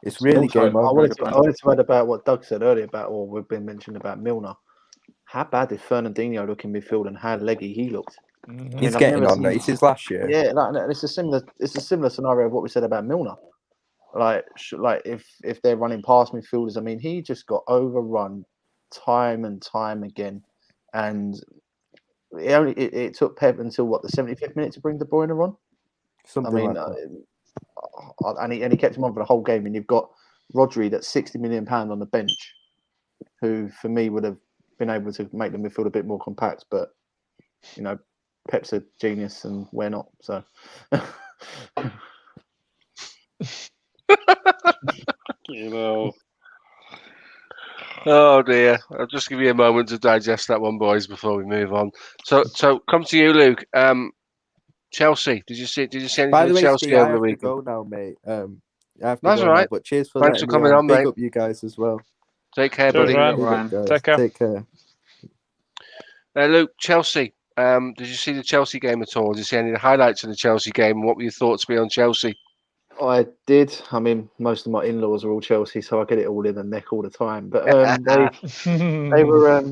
It's really game on. I wanted to add about what Doug said earlier or we've been mentioned about Milner. How bad did Fernandinho look in midfield, and how leggy he looked? He's getting on there. It's his last year. Yeah, it's a similar scenario of what we said about Milner. Like if they're running past midfielders, I mean, he just got overrun time and time again, and it took Pep until the 75th minute to bring De Bruyne on. And he kept him on for the whole game. And you've got Rodri, that's £60 million on the bench, who for me would have been able to make the midfield a bit more compact. But Pep's a genius, and we're not. So. Oh dear! I'll just give you a moment to digest that one, boys, before we move on. So come to you, Luke. Chelsea. Did you see anything By the way, Chelsea Steve, over I the have weekend? to go now, mate. I have to That's go all right. now, but cheers for Thanks letting for coming me on, Big mate. up you guys as well. Take care, Cheers, buddy. Ryan. Take care. Take care. Luke, Chelsea. Did you see the Chelsea game at all? Did you see any of the highlights of the Chelsea game? What were your thoughts be on Chelsea? I did. I mean, most of my in-laws are all Chelsea, so I get it all in the neck all the time. But they were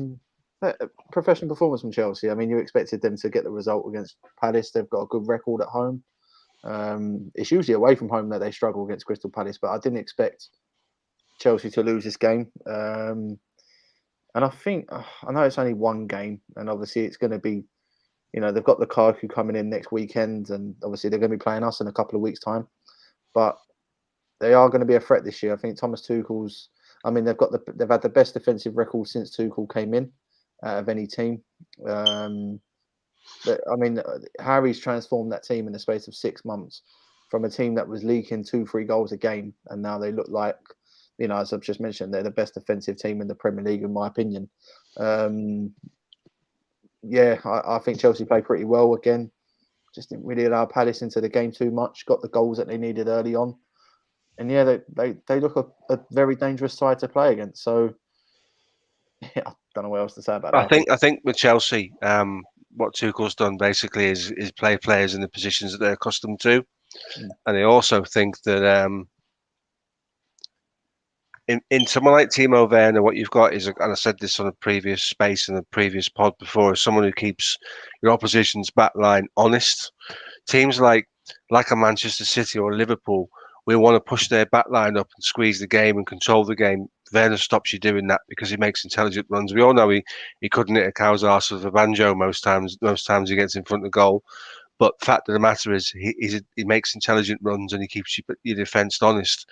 professional performance from Chelsea. I mean, you expected them to get the result against Palace. They've got a good record at home. It's usually away from home that they struggle against Crystal Palace, but I didn't expect Chelsea to lose this game. And I think, I know it's only one game, and obviously it's going to be, they've got the Lukaku coming in next weekend, and obviously they're going to be playing us in a couple of weeks' time. But they are going to be a threat this year. I think Thomas Tuchel's. I mean, they've had the best defensive record since Tuchel came in out of any team. Harry's transformed that team in the space of 6 months from a team that was leaking 2-3 goals a game, and now they look like, as I've just mentioned, they're the best defensive team in the Premier League, in my opinion. I think Chelsea played pretty well again. Just didn't really allow Palace into the game too much. Got the goals that they needed early on, and they look a very dangerous side to play against. So I don't know what else to say about that. I think with Chelsea, what Tuchel's done basically is play players in the positions that they're accustomed to, and I also think that in someone like Timo Werner, what you've got is, and I said this on a previous space in a previous pod before, is someone who keeps your opposition's back line honest. Teams like a Manchester City or Liverpool, we want to push their back line up and squeeze the game and control the game. Werner stops you doing that because he makes intelligent runs. We all know he couldn't hit a cow's arse with a banjo most times he gets in front of goal. But the fact of the matter is, he makes intelligent runs and he keeps your defence honest.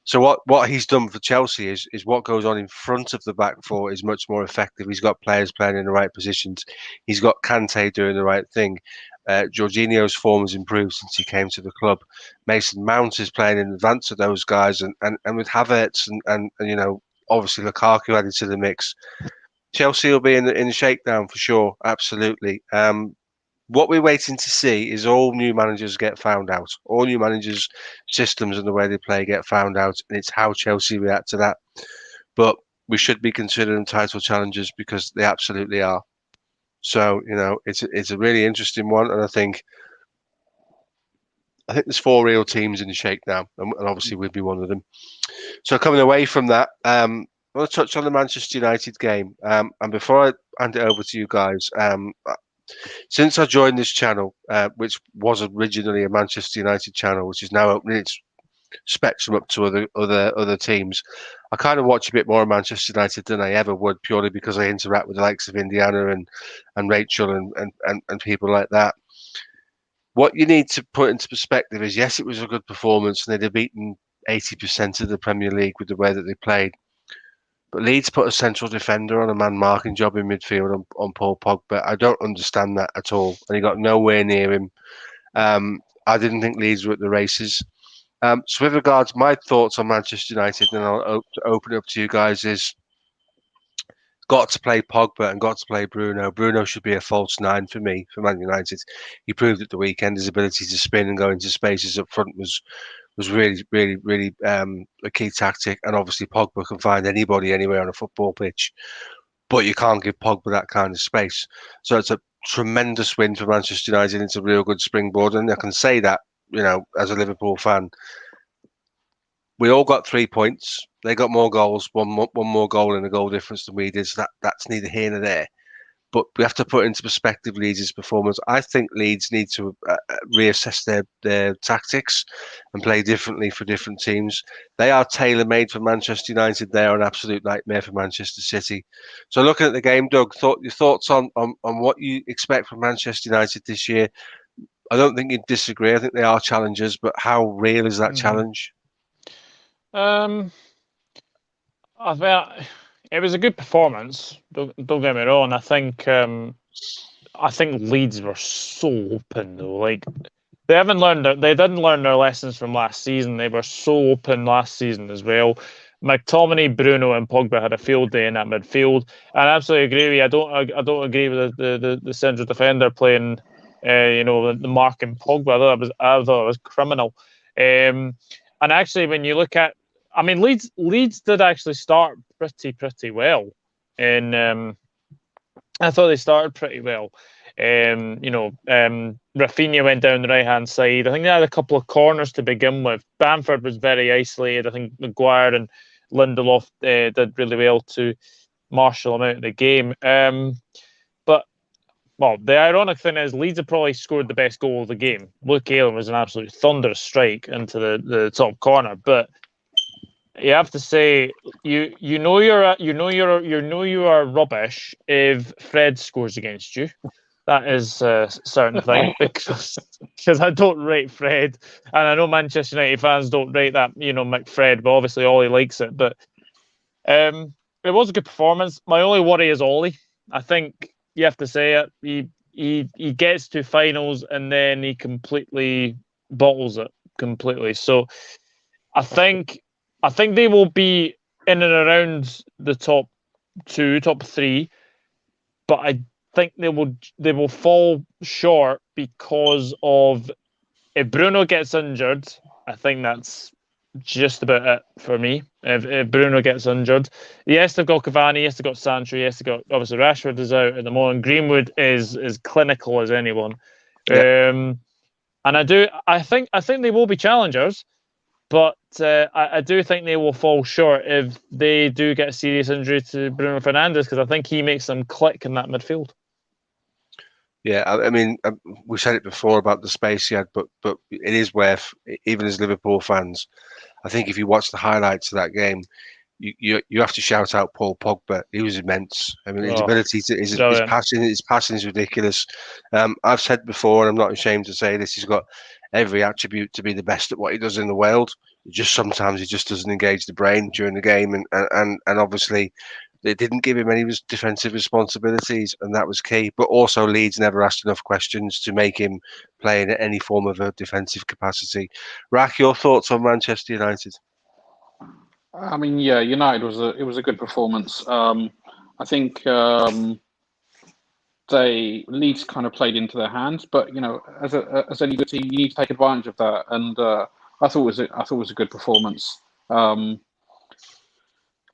So what he's done for Chelsea is what goes on in front of the back four is much more effective. He's got players playing in the right positions. He's got Kante doing the right thing. Jorginho's form has improved since he came to the club. Mason Mount is playing in advance of those guys, and with Havertz and obviously Lukaku added to the mix, Chelsea will be in the shakedown for sure. Absolutely. What we're waiting to see is all new managers get found out. All new managers' systems and the way they play get found out, and it's how Chelsea react to that. But we should be considering title challengers because they absolutely are. So it's a really interesting one, and I think there's 4 real teams in the shakedown, and obviously we'd be one of them. So coming away from that, I want to touch on the Manchester United game. And before I hand it over to you guys, since I joined this channel, which was originally a Manchester United channel, which is now opening its spectrum up to other teams, I kind of watch a bit more of Manchester United than I ever would, purely because I interact with the likes of Indiana and Rachel and people like that. What you need to put into perspective is, yes, it was a good performance, and they'd have beaten 80% of the Premier League with the way that they played. But Leeds put a central defender on a man marking job in midfield on Paul Pogba. I don't understand that at all. And he got nowhere near him. I didn't think Leeds were at the races. So with regards to my thoughts on Manchester United, and I'll open it up to you guys, is got to play Pogba and got to play Bruno. Bruno should be a false 9 for me, for Man United. He proved at the weekend his ability to spin and go into spaces up front was really, really, really a key tactic. And obviously Pogba can find anybody anywhere on a football pitch, but you can't give Pogba that kind of space. So it's a tremendous win for Manchester United. It's a real good springboard, and I can say that, as a Liverpool fan, we all got 3 points. They got more goals, one more goal and a goal difference than we did. So that's neither here nor there. But we have to put into perspective Leeds' performance. I think Leeds need to reassess their tactics and play differently for different teams. They are tailor-made for Manchester United. They are an absolute nightmare for Manchester City. So looking at the game, Doug, your thoughts on what you expect from Manchester United this year? I don't think you'd disagree. I think they are challengers, but how real is that challenge? I mean, it was a good performance. Don't get me wrong. I think Leeds were so open though. Like they didn't learn their lessons from last season. They were so open last season as well. McTominay, Bruno, and Pogba had a field day in that midfield. And I absolutely agree with you. I don't agree with the central defender playing, the marking Pogba. I thought it was criminal. And actually, when you look at, I mean, Leeds did actually start pretty well, and I thought they started pretty well. Rafinha went down the right hand side. I think they had a couple of corners to begin with. Bamford was very isolated. I think Maguire and Lindelof did really well to marshal him out of the game. Well, the ironic thing is Leeds have probably scored the best goal of the game. Luke Ayling was an absolute thunderous strike into the top corner, but you have to say you know you are rubbish if Fred scores against you. That is a certain thing because I don't rate Fred, and I know Manchester United fans don't rate that McFred, but obviously Ollie likes it. But it was a good performance. My only worry is Ollie. I think you have to say it. He gets to finals and then he completely bottles it completely. So I think they will be in and around the top 2, top 3, but I think they will fall short because of if Bruno gets injured. I think that's just about it for me. If Bruno gets injured, yes, they've got Cavani, yes, they've got Sancho, yes, they've got obviously Rashford is out at the moment. Greenwood is clinical as anyone, and I think they will be challengers. But I do think they will fall short if they do get a serious injury to Bruno Fernandes, because I think he makes them click in that midfield. Yeah, I mean, we said it before about the space he had, but it is worth, even as Liverpool fans, I think if you watch the highlights of that game, you have to shout out Paul Pogba. He was immense. I mean, his Oh, ability to his brilliant. passing is ridiculous. I've said before, and I'm not ashamed to say this. He's got every attribute to be the best at what he does in the world. Sometimes he just doesn't engage the brain during the game, and obviously they didn't give him any defensive responsibilities, and that was key. But also, Leeds never asked enough questions to make him play in any form of a defensive capacity. Rack, your thoughts on Manchester United? I mean, yeah, United was a good performance. I think Leeds kind of played into their hands, but as any good team, you need to take advantage of that. And I thought it was a good performance.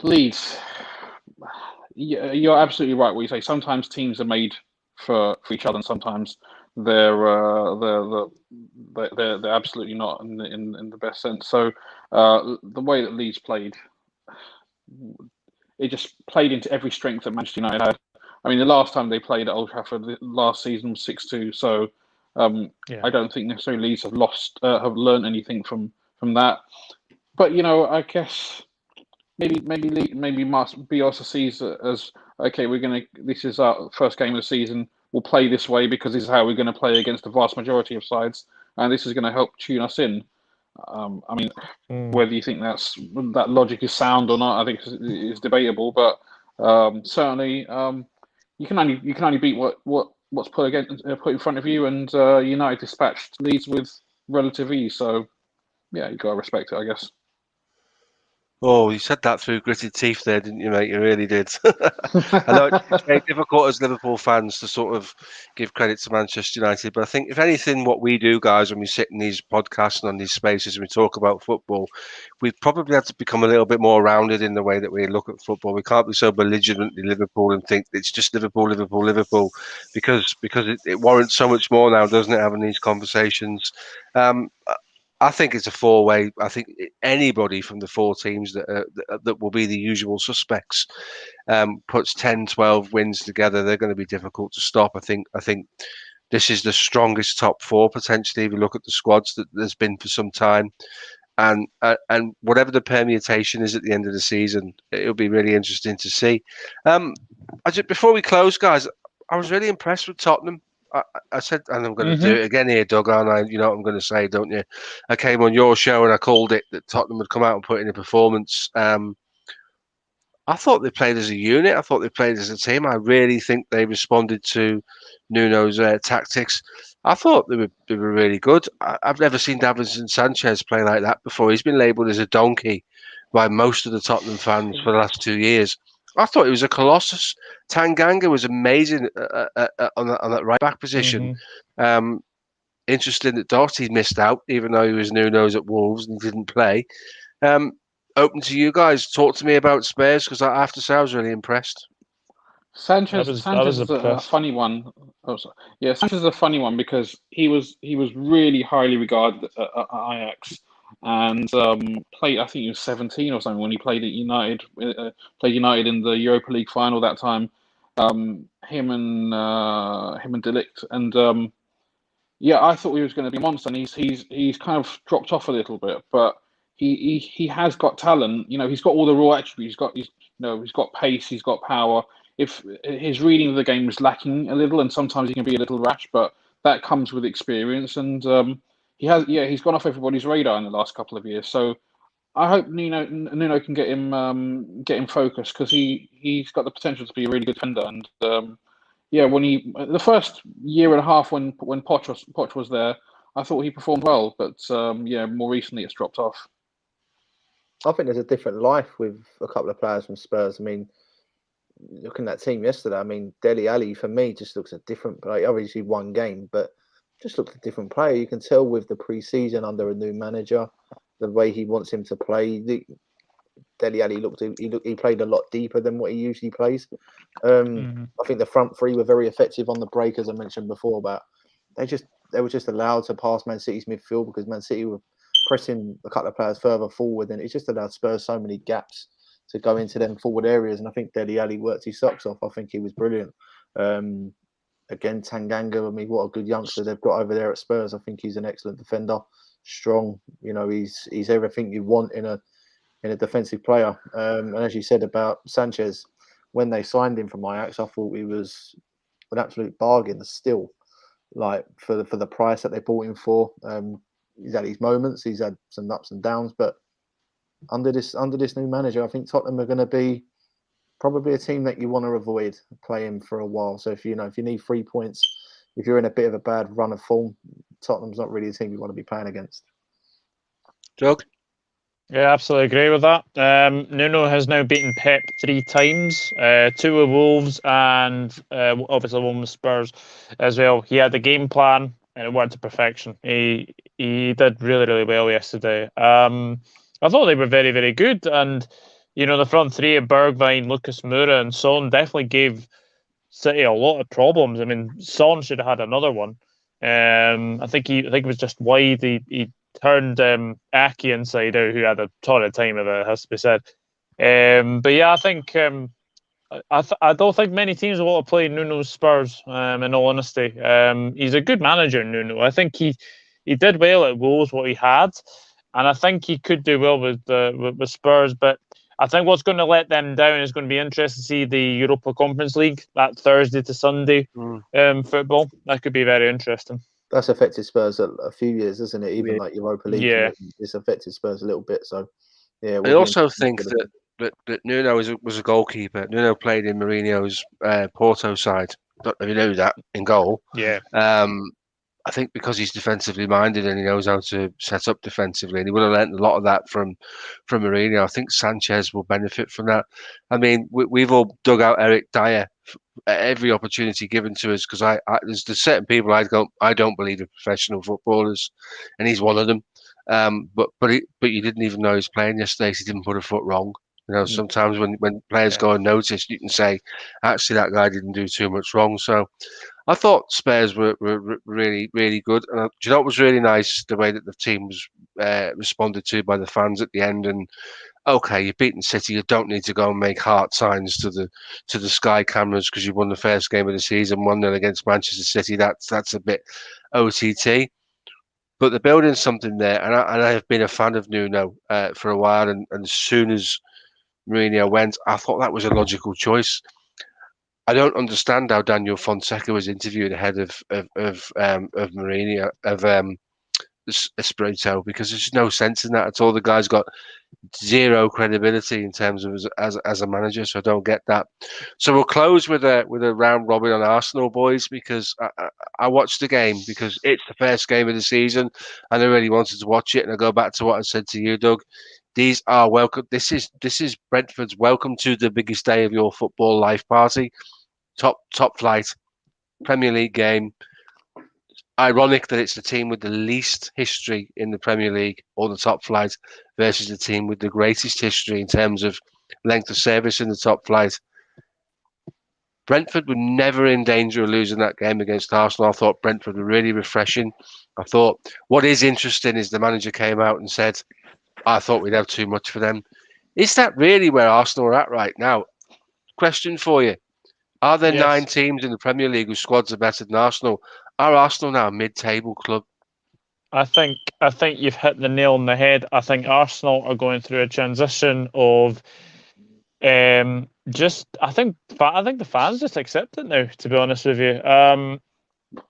Leeds, you're absolutely right. What you say. Sometimes teams are made for each other, and sometimes they're absolutely not in the best sense. So the way that Leeds played, it just played into every strength that Manchester United had. I mean, the last time they played at Old Trafford last season was 6-2. So I don't think necessarily Leeds have learned anything from that. But I guess maybe Bielsa sees it as okay. This is our first game of the season. We'll play this way because this is how we're going to play against the vast majority of sides, and this is going to help tune us in. I mean, whether you think that logic is sound or not, I think is debatable. But certainly, you can only beat what's put in front of you, and United dispatched Leeds with relative ease. So yeah, you got to respect it, I guess. Oh, you said that through gritted teeth there, didn't you, mate? You really did. I know it's very difficult as Liverpool fans to sort of give credit to Manchester United, but I think if anything, what we do, guys, when we sit in these podcasts and on these spaces and we talk about football, we probably have to become a little bit more rounded in the way that we look at football. We can't be so belligerently Liverpool and think it's just Liverpool, Liverpool, Liverpool, because it warrants so much more now, doesn't it, having these conversations? I think it's a four-way. I think anybody from the four teams that will be the usual suspects puts 10, 12 wins together. They're going to be difficult to stop. I think this is the strongest top four potentially if you look at the squads that there's been for some time. And whatever the permutation is at the end of the season, it'll be really interesting to see. Before we close, guys, I was really impressed with Tottenham. I said, and I'm going to do it again here, Doug, aren't I? You know what I'm going to say, don't you? I came on your show and I called it that Tottenham would come out and put in a performance. I thought they played as a unit. I thought they played as a team. I really think they responded to Nuno's tactics. I thought they were really good. I've never seen Davinson Sanchez play like that before. He's been labelled as a donkey by most of the Tottenham fans for the last 2 years. I thought he was a colossus. Tanganga was amazing on that right back position. Interesting that Doherty missed out, even though he was Nuno's at Wolves and he didn't play. Open to you guys. Talk to me about Spurs because I have to say I was really impressed. Sanchez is a funny one. Oh, sorry. Yeah, Sanchez is a funny one because he was really highly regarded at Ajax and played. I think he was 17 or something when he played at United. Played United in the Europa League final that time. Him and De Ligt and yeah, I thought he was going to be a monster, and he's kind of dropped off a little bit, but he has got talent. He's got all the raw attributes. He's got pace. He's got power. If his reading of the game is lacking a little, and sometimes he can be a little rash, but that comes with experience. And he's gone off everybody's radar in the last couple of years. So I hope Nuno can get him focused because he's got the potential to be a really good defender. And yeah, when the first year and a half when Poch was there, I thought he performed well, but yeah, more recently it's dropped off. I think there's a different life with a couple of players from Spurs. I mean, looking at that team yesterday, I mean, Dele Alli for me just looks a different player. Obviously, one game, but just looks a different player. You can tell with the pre-season under a new manager, the way he wants him to play. Dele Alli he played a lot deeper than what he usually plays. I think the front three were very effective on the break, as I mentioned before. But they were just allowed to pass Man City's midfield because Man City were pressing a couple of players further forward, and it just allowed Spurs so many gaps to go into them forward areas. And I think Dele Alli worked his socks off. I think he was brilliant. Again, Tanganga, I mean, what a good youngster they've got over there at Spurs. I think he's an excellent defender, strong. He's everything you want in in a defensive player. And as you said about Sanchez, when they signed him from Ajax, I thought he was an absolute bargain still, like for the price that they bought him for. He's had his moments, he's had some ups and downs, but under this new manager, I think Tottenham are going to be probably a team that you want to avoid playing for a while. So if you need 3 points, if you're in a bit of a bad run of form, Tottenham's not really a team you want to be playing against. Doug? Yeah, absolutely agree with that. Nuno has now beaten Pep 3 times, 2 with Wolves and obviously 1 with Spurs as well. He had the game plan and it worked to perfection. He did really, really well yesterday. I thought they were very, very good. And, the front three of Bergwijn, Lucas Moura and Son definitely gave City a lot of problems. I mean, Son should have had another one. I think it was just wide. He turned Aki inside out, who had a ton of time of it, has to be said. But yeah, I think I don't think many teams will want to play Nuno's Spurs. In all honesty, he's a good manager, Nuno. I think he did well at Wolves what he had, and I think he could do well with Spurs. But I think what's going to let them down is going to be interesting to see the Europa Conference League, that Thursday to Sunday football. That could be very interesting. That's affected Spurs a few years, isn't it? Even Yeah. like Europa League, Yeah. It's affected Spurs a little bit. So, yeah. I also think that Nuno was a goalkeeper. Nuno played in Mourinho's Porto side. Don't know if you know that, in goal. Yeah. I think because he's defensively minded and he knows how to set up defensively, and he would have learned a lot of that from Mourinho. I think Sanchez will benefit from that. I mean, we've all dug out Eric Dyer at every opportunity given to us, because there's certain people I don't believe are professional footballers, and he's one of them. But you didn't even know he was playing yesterday. So he didn't put a foot wrong. Sometimes when players go unnoticed, you can say, actually, that guy didn't do too much wrong. So I thought Spurs were really, really good. And do you know what was really nice? The way that the team was responded to by the fans at the end. And okay, you've beaten City. You don't need to go and make heart signs to the Sky cameras because you won the first game of the season, 1-0 against Manchester City. That's a bit OTT. But they're building something there, and I have been a fan of Nuno for a while. And as soon as Mourinho went, I thought that was a logical choice. I don't understand how Daniel Fonseca was interviewed ahead of Mourinho, of Espirito, because there's no sense in that at all. The guy's got zero credibility in terms of as a manager, so I don't get that. So we'll close with a round robin on Arsenal, boys, because I watched the game because it's the first game of the season and I really wanted to watch it. And I go back to what I said to you, Doug. These are welcome. This is Brentford's welcome to the biggest day of your football life party. Top flight Premier League game. Ironic that it's the team with the least history in the Premier League or the top flight versus the team with the greatest history in terms of length of service in the top flight. Brentford were never in danger of losing that game against Arsenal. I thought Brentford were really refreshing. I thought what is interesting is the manager came out and said, I thought we'd have too much for them. Is that really where Arsenal are at right now? Question for you. Are there 9 teams in the Premier League whose squads are better than Arsenal? Are Arsenal now a mid-table club? I think you've hit the nail on the head. I think Arsenal are going through a transition of I think the fans just accept it now, to be honest with you.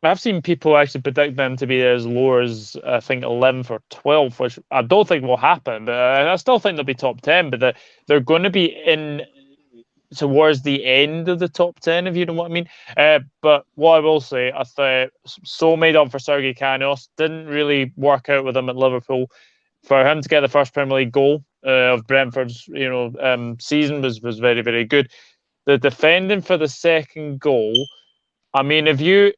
I've seen people actually predict them to be as low as I think 11th or 12th, which I don't think will happen. But I still think they'll be top 10. But they're going to be in towards the end of the top 10, if you know what I mean. But what I will say, I thought so made up for Sergei Canos. Didn't really work out with him at Liverpool. For him to get the first Premier League goal of Brentford's season was very, very good. The defending for the second goal, I mean, if you're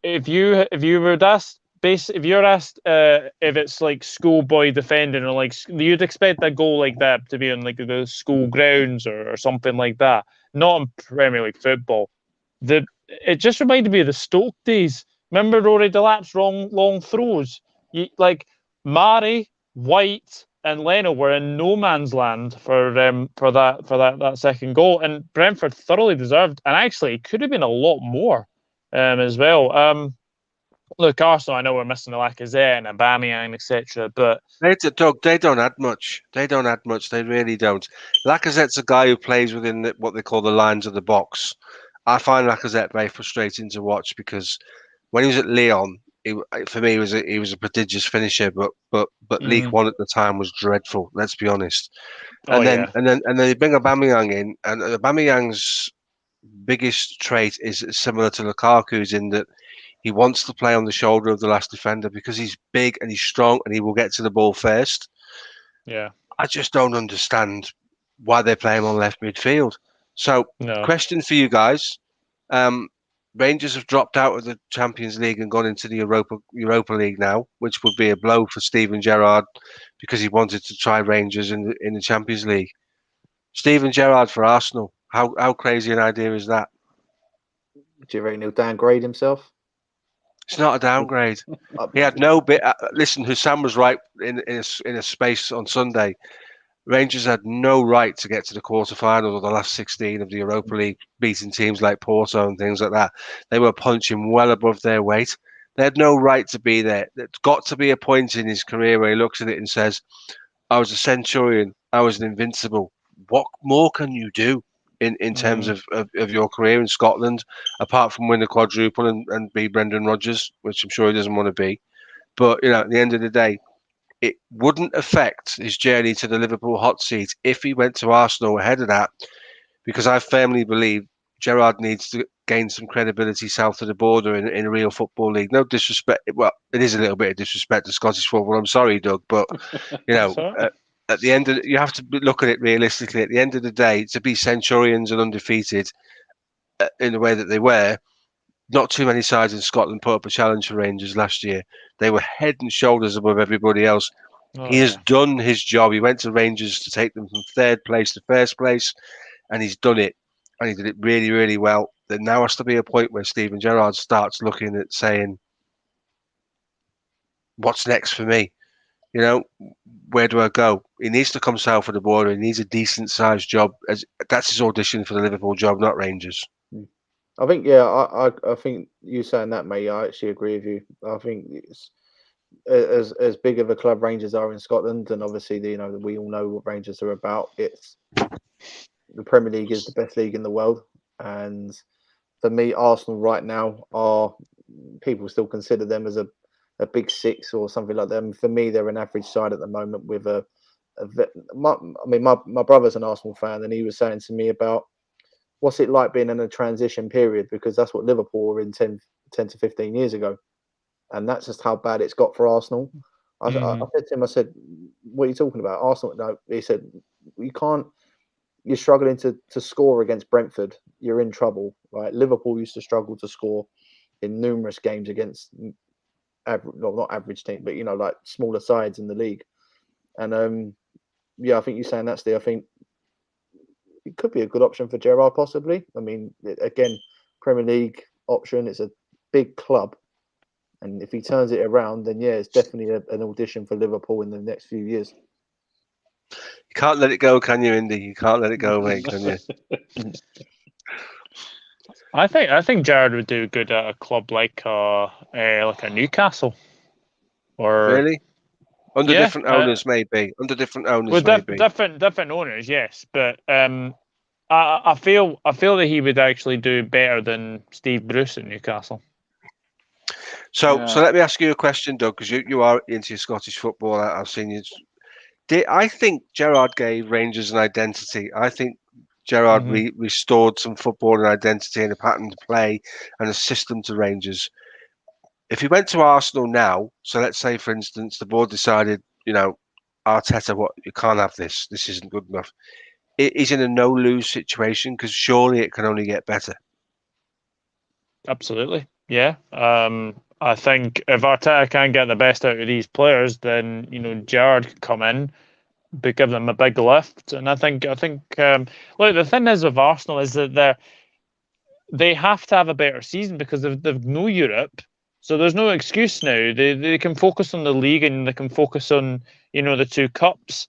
asked if it's like schoolboy defending, or like you'd expect a goal like that to be on like the school grounds or something like that, not in Premier League football. It just reminded me of the Stoke days. Remember Rory Delap's long throws? Mari, White, and Leno were in no man's land for that second goal, and Brentford thoroughly deserved, and actually could have been a lot more as well. look, Arsenal, I know we're missing the Lacazette and Aubameyang, etc. But Doug, they don't add much. They don't add much. They really don't. Lacazette's a guy who plays within what they call the lines of the box. I find Lacazette very frustrating to watch because when he was at Lyon, for me, he was a prodigious finisher, but League One at the time was dreadful. Let's be honest. And then they bring Aubameyang in, and Aubameyang's biggest trait is similar to Lukaku's in that he wants to play on the shoulder of the last defender because he's big and he's strong and he will get to the ball first. Yeah. I just don't understand why they play him on left midfield. So, question for you guys. Rangers have dropped out of the Champions League and gone into the Europa League now, which would be a blow for Steven Gerrard because he wanted to try Rangers in the Champions League. Steven Gerrard for Arsenal. How crazy an idea is that? Do you reckon he'll downgrade himself? It's not a downgrade. He had no bit. Listen, Hussam was right in a space on Sunday. Rangers had no right to get to the quarterfinals or the last 16 of the Europa League, beating teams like Porto and things like that. They were punching well above their weight. They had no right to be there. There's got to be a point in his career where he looks at it and says, I was a centurion. I was an invincible. What more can you do in terms of your career in Scotland, apart from win the quadruple and be Brendan Rodgers, which I'm sure he doesn't want to be. But, at the end of the day, it wouldn't affect his journey to the Liverpool hot seat if he went to Arsenal ahead of that, because I firmly believe Gerrard needs to gain some credibility south of the border in a real football league. No disrespect. Well, it is a little bit of disrespect to Scottish football. I'm sorry, Doug, but, at the end of you have to look at it realistically. At the end of the day, to be Centurions and undefeated in the way that they were, not too many sides in Scotland put up a challenge for Rangers last year. They were head and shoulders above everybody else. He has done his job. He went to Rangers to take them from third place to first place, and he's done it. And he did it really, really well. There now has to be a point where Steven Gerrard starts looking at saying, what's next for me? Where do I go? He needs to come south of the border. He needs a decent sized job. That's his audition for the Liverpool job, not Rangers. I think, I think you saying that, mate, I actually agree with you. I think it's as big of a club Rangers are in Scotland, and obviously, we all know what Rangers are about. It's the Premier League is the best league in the world, and for me, Arsenal right now people still consider them as a big six or something like that. And for me, they're an average side at the moment with my brother's an Arsenal fan, and he was saying to me about what's it like being in a transition period, because that's what Liverpool were in 10 to 15 years ago. And that's just how bad it's got for Arsenal. I said to him, what are you talking about? Arsenal? No, he said, you're struggling to score against Brentford. You're in trouble, right? Liverpool used to struggle to score in numerous games against not average team, but like smaller sides in the league. And I think you're saying that's I think it could be a good option for Gerrard, possibly. I mean, again, Premier League option. It's a big club, and if he turns it around, then it's definitely an audition for Liverpool in the next few years. You can't let it go, can you, Indy? You can't let it go, mate, can you? I think Gerrard would do good at a club like a Newcastle, or really under different owners, maybe under different owners, maybe different owners, yes. But I feel that he would actually do better than Steve Bruce at Newcastle. So let me ask you a question, Doug, because you are into your Scottish football. I've seen you. I think Gerrard gave Rangers an identity. I think Gerrard restored some football and identity and a pattern to play and a system to Rangers. If he went to Arsenal now, so let's say, for instance, the board decided, Arteta, you can't have this. This isn't good enough. He's in a no-lose situation because surely it can only get better. Absolutely, yeah. I think if Arteta can get the best out of these players, then Gerrard could come in, give them a big lift, and I think look, the thing is with Arsenal is that they have to have a better season because they've no Europe, so there's no excuse now. They can focus on the league and they can focus on the two cups.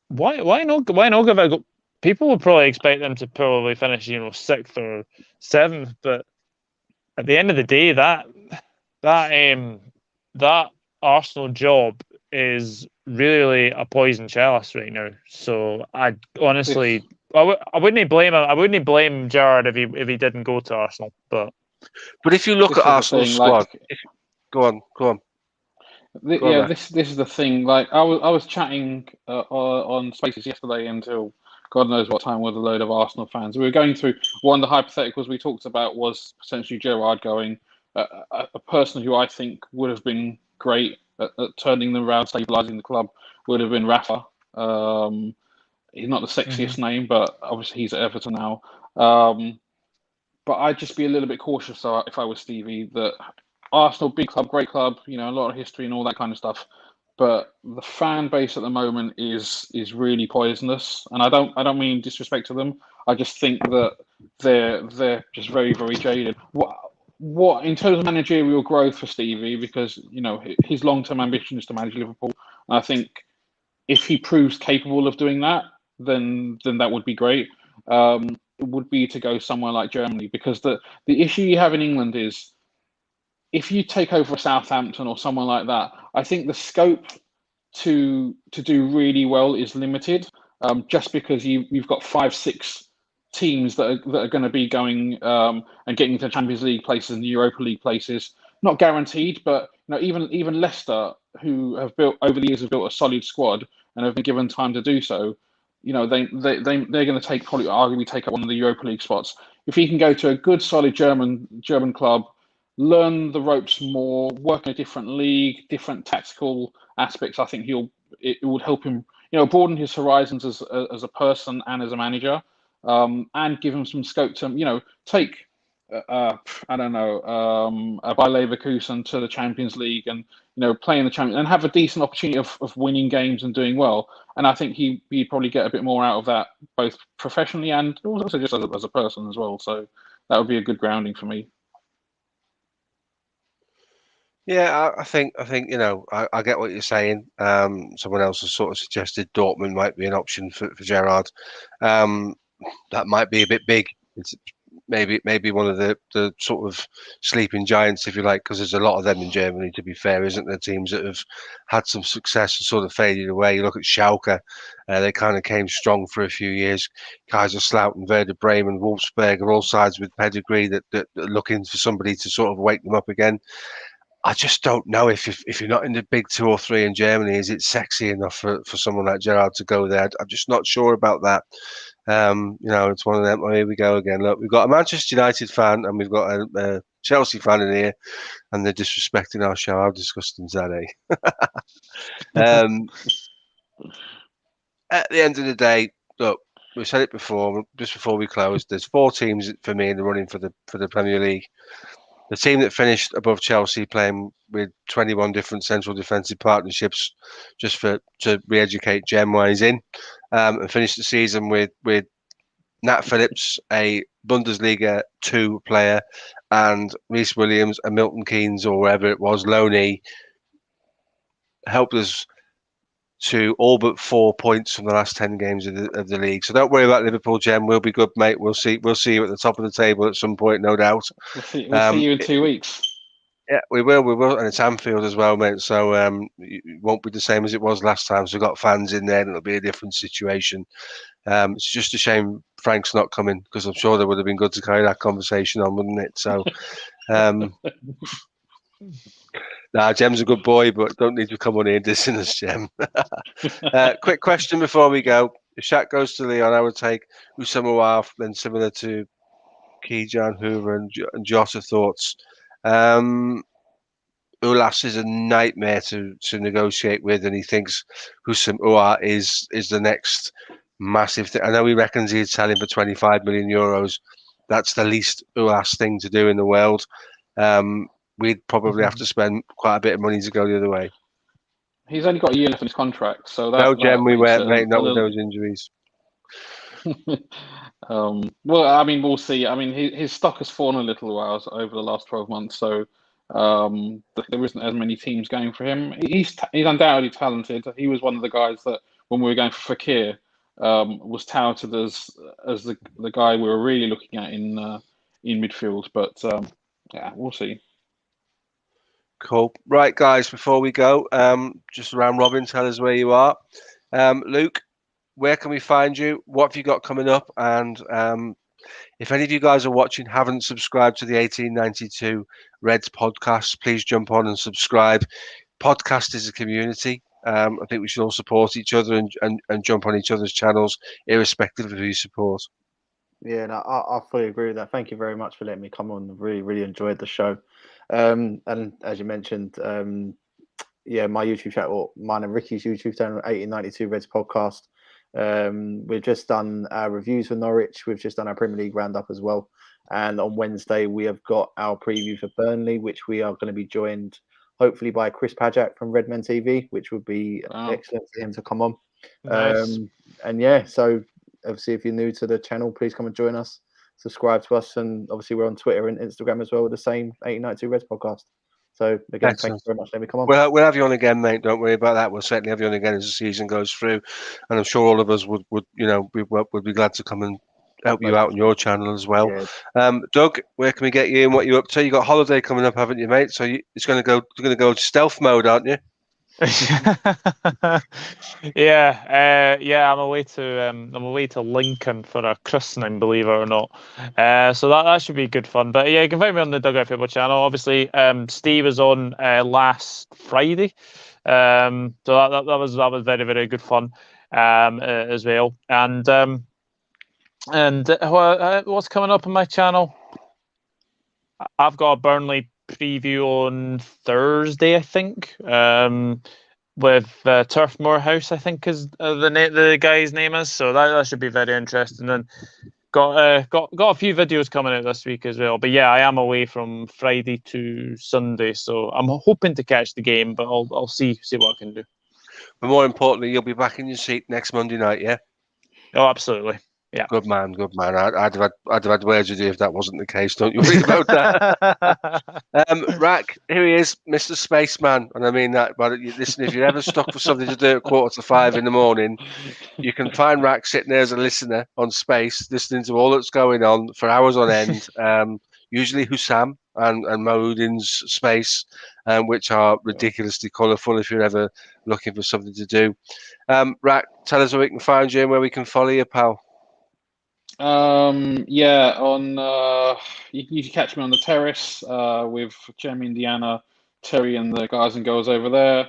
Why not give it a go? People would probably expect them to probably finish 6th or 7th, but at the end of the day, that Arsenal job is really a poison chalice right now. So I honestly, I wouldn't blame him. I wouldn't blame Gerrard if he didn't go to Arsenal. But if you look at Arsenal's squad, go on. Yeah, this is the thing. Like I was chatting on Spaces yesterday until God knows what time with a load of Arsenal fans. We were going through one of the hypotheticals we talked about was potentially Gerrard going, a person who I think would have been great at turning them around, stabilising the club would have been Rafa. He's not the sexiest name, but obviously he's at Everton now. But I'd just be a little bit cautious if I was Stevie that Arsenal, big club, great club, a lot of history and all that kind of stuff. But the fan base at the moment is really poisonous, and I don't mean disrespect to them. I just think that they're just very, very jaded. What in terms of managerial growth for Stevie, because his long-term ambition is to manage Liverpool, and I think if he proves capable of doing that, then that would be great. It would be to go somewhere like Germany, because the issue you have in England is if you take over a Southampton or someone like that, I think the scope to do really well is limited, just because you've got 5-6 teams that are going to be going and getting to Champions League places and the Europa League places. Not guaranteed, but even Leicester, who have built over the years, have built a solid squad and have been given time to do so. They're going to probably arguably take up one of the Europa League spots. If he can go to a good, solid German club, learn the ropes more, work in a different league, different tactical aspects, I think it would help him, broaden his horizons as a person and as a manager, and give him some scope to, take, I don't know, by Leverkusen to the Champions League and, play in the Champions and have a decent opportunity of winning games and doing well. And I think he'd probably get a bit more out of that, both professionally and also just as a person as well. So that would be a good grounding for me. Yeah, I think I get what you're saying. Someone else has sort of suggested Dortmund might be an option for Gerrard. That might be a bit big. It's maybe one of the sort of sleeping giants, if you like, because there's a lot of them in Germany. To be fair, isn't there? Teams that have had some success and sort of faded away. You look at Schalke; they kind of came strong for a few years. Kaiserslautern, Werder Bremen, Wolfsburg are all sides with pedigree that are looking for somebody to sort of wake them up again. I just don't know if you're not in the big 2 or 3 in Germany, is it sexy enough for someone like Gerrard to go there? I'm just not sure about that. It's one of them. Well, here we go again. Look, we've got a Manchester United fan and we've got a Chelsea fan in here, and they're disrespecting our show. How disgusting is that, eh? At the end of the day, look, we said it before, just before we closed. There's 4 teams for me in the running for the Premier League. The team that finished above Chelsea, playing with 21 different central defensive partnerships, just to re-educate Jem while he's in, and finished the season with Nat Phillips, a Bundesliga 2 player, and Reece Williams and Milton Keynes, or wherever it was, Loney, helped us to all but 4 points from the last 10 games of the league. So don't worry about Liverpool, Jem. We'll be good, mate. We'll see you at the top of the table at some point, no doubt. We'll see you in 2 weeks. Yeah, we will, and it's Anfield as well, mate. So it won't be the same as it was last time. So we've got fans in there, and it'll be a different situation. It's just a shame Frank's not coming, because I'm sure that would have been good to carry that conversation on, wouldn't it? So, Jem's a good boy, but don't need to come on here dissing us, Jem. Quick question before we go. If Shaq goes to Leon, I would take Usama Waf, then similar to Kejan, Hoover, and Jota. Thoughts? Ulas is a nightmare to negotiate with, and he thinks Husam Uar is the next massive thing. I know he reckons he'd sell him for 25 million euros. That's the least Ulas thing to do in the world. We'd probably have to spend quite a bit of money to go the other way. He's only got a year left in his contract, so that. No, Jem, we weren't, mate. Not with those injuries. Well, I mean, we'll see. I mean, his stock has fallen a little while over the last 12 months, so there isn't as many teams going for him. He's undoubtedly talented. He was one of the guys that, when we were going for Fekir, was touted as the guy we were really looking at in midfield. But yeah, we'll see. Cool. Right, guys, before we go, just round robin, tell us where you are. Luke, where can we find you? What have you got coming up? And if any of you guys are watching, haven't subscribed to the 1892 Reds podcast, please jump on and subscribe. Podcast is a community. I think we should all support each other and jump on each other's channels, irrespective of who you support. Yeah, no, I fully agree with that. Thank you very much for letting me come on. Really, really enjoyed the show. And as you mentioned, yeah, my YouTube channel, mine and Ricky's YouTube channel, 1892 Reds podcast. We've just done our reviews for Norwich. We've just done our Premier League roundup as well. And on Wednesday, we have got our preview for Burnley, which we are going to be joined hopefully by Chris Pajak from Redmen TV, which would be excellent for him to come on. Nice. And yeah, so obviously, if you're new to the channel, please come and join us. Subscribe to us, and obviously we're on Twitter and Instagram as well with the same 1892 Reds podcast. So again, Excellent. thank you very much. Let me come on. We'll have you on again, mate. Don't worry about that. We'll certainly have you on again as the season goes through, and I'm sure all of us would be glad to come and help you out on your channel as well. Yeah. Doug, where can we get you and what you up to? You got holiday coming up, haven't you, mate? So it's going to go stealth mode, aren't you? Yeah, I'm away to Lincoln for a christening, believe it or not. So that should be good fun. But yeah, you can find me on the Dugout Football channel. Obviously, Steve was on last Friday. So that was very, very good fun as well. And what's coming up on my channel? I've got a Burnley preview on Thursday, I think, with Turf Moorhouse, I think is the guy's name is. So that should be very interesting. And got a few videos coming out this week as well. But yeah, I am away from Friday to Sunday, so I'm hoping to catch the game, but I'll see what I can do. But more importantly, you'll be back in your seat next Monday night, yeah? Oh, absolutely. Yeah. Good man. I'd have had words with you if that wasn't the case. Don't you worry about that. Rack, here he is, Mr. Spaceman, and I mean that. But listen, if you're ever stuck for something to do at 4:45 in the morning, you can find Rack sitting there as a listener on Space, listening to all that's going on for hours on end. Usually Hussam and Mahmoudin's Space, which are ridiculously colourful if you're ever looking for something to do. Rack, tell us where we can find you and where we can follow you, pal. Yeah, on you can catch me on the terrace with Jamie, Indiana, Terry, and the guys and girls over there.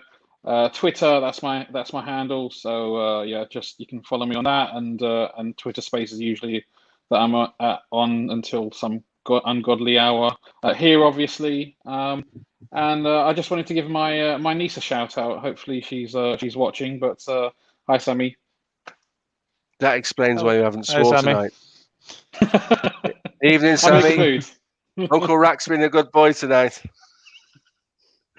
Twitter, that's my handle. So yeah, just you can follow me on that, and Twitter Spaces usually that I'm on until some ungodly hour. Here, obviously, and I just wanted to give my niece a shout out. Hopefully, she's watching. But hi, Sammy. That explains why you haven't swore tonight. Evening, I Sammy. need food. Uncle Rack's been a good boy tonight.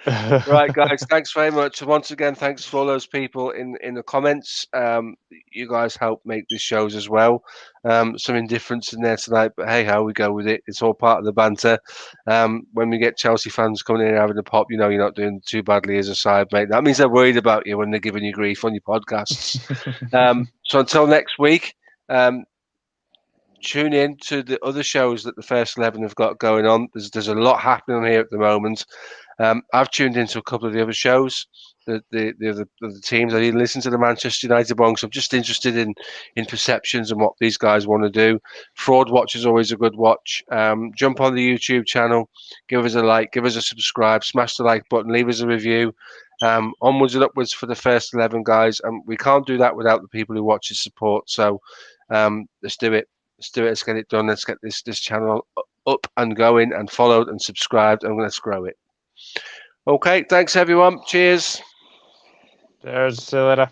Right, guys, thanks very much. Once again, thanks for all those people in the comments. You guys help make these shows as well. Some indifference in there tonight, but hey, how we go with it. It's all part of the banter. When we get Chelsea fans coming in and having a pop, you know you're not doing too badly as a side, mate. That means they're worried about you when they're giving you grief on your podcasts. So until next week, tune in to the other shows that the First 11 have got going on. There's a lot happening on here at the moment. I've tuned into a couple of the other shows, the teams. I didn't listen to the Manchester United one, so I'm just interested in perceptions and what these guys want to do. Fraud Watch is always a good watch. Jump on the YouTube channel, give us a like, give us a subscribe, smash the like button, leave us a review. Onwards and upwards for the First 11, guys. We can't do that without the people who watch and support. So let's do it. Let's get it done. Let's get this channel up and going and followed and subscribed, and let's grow it. Okay, thanks everyone. Cheers. Cheers. See you later.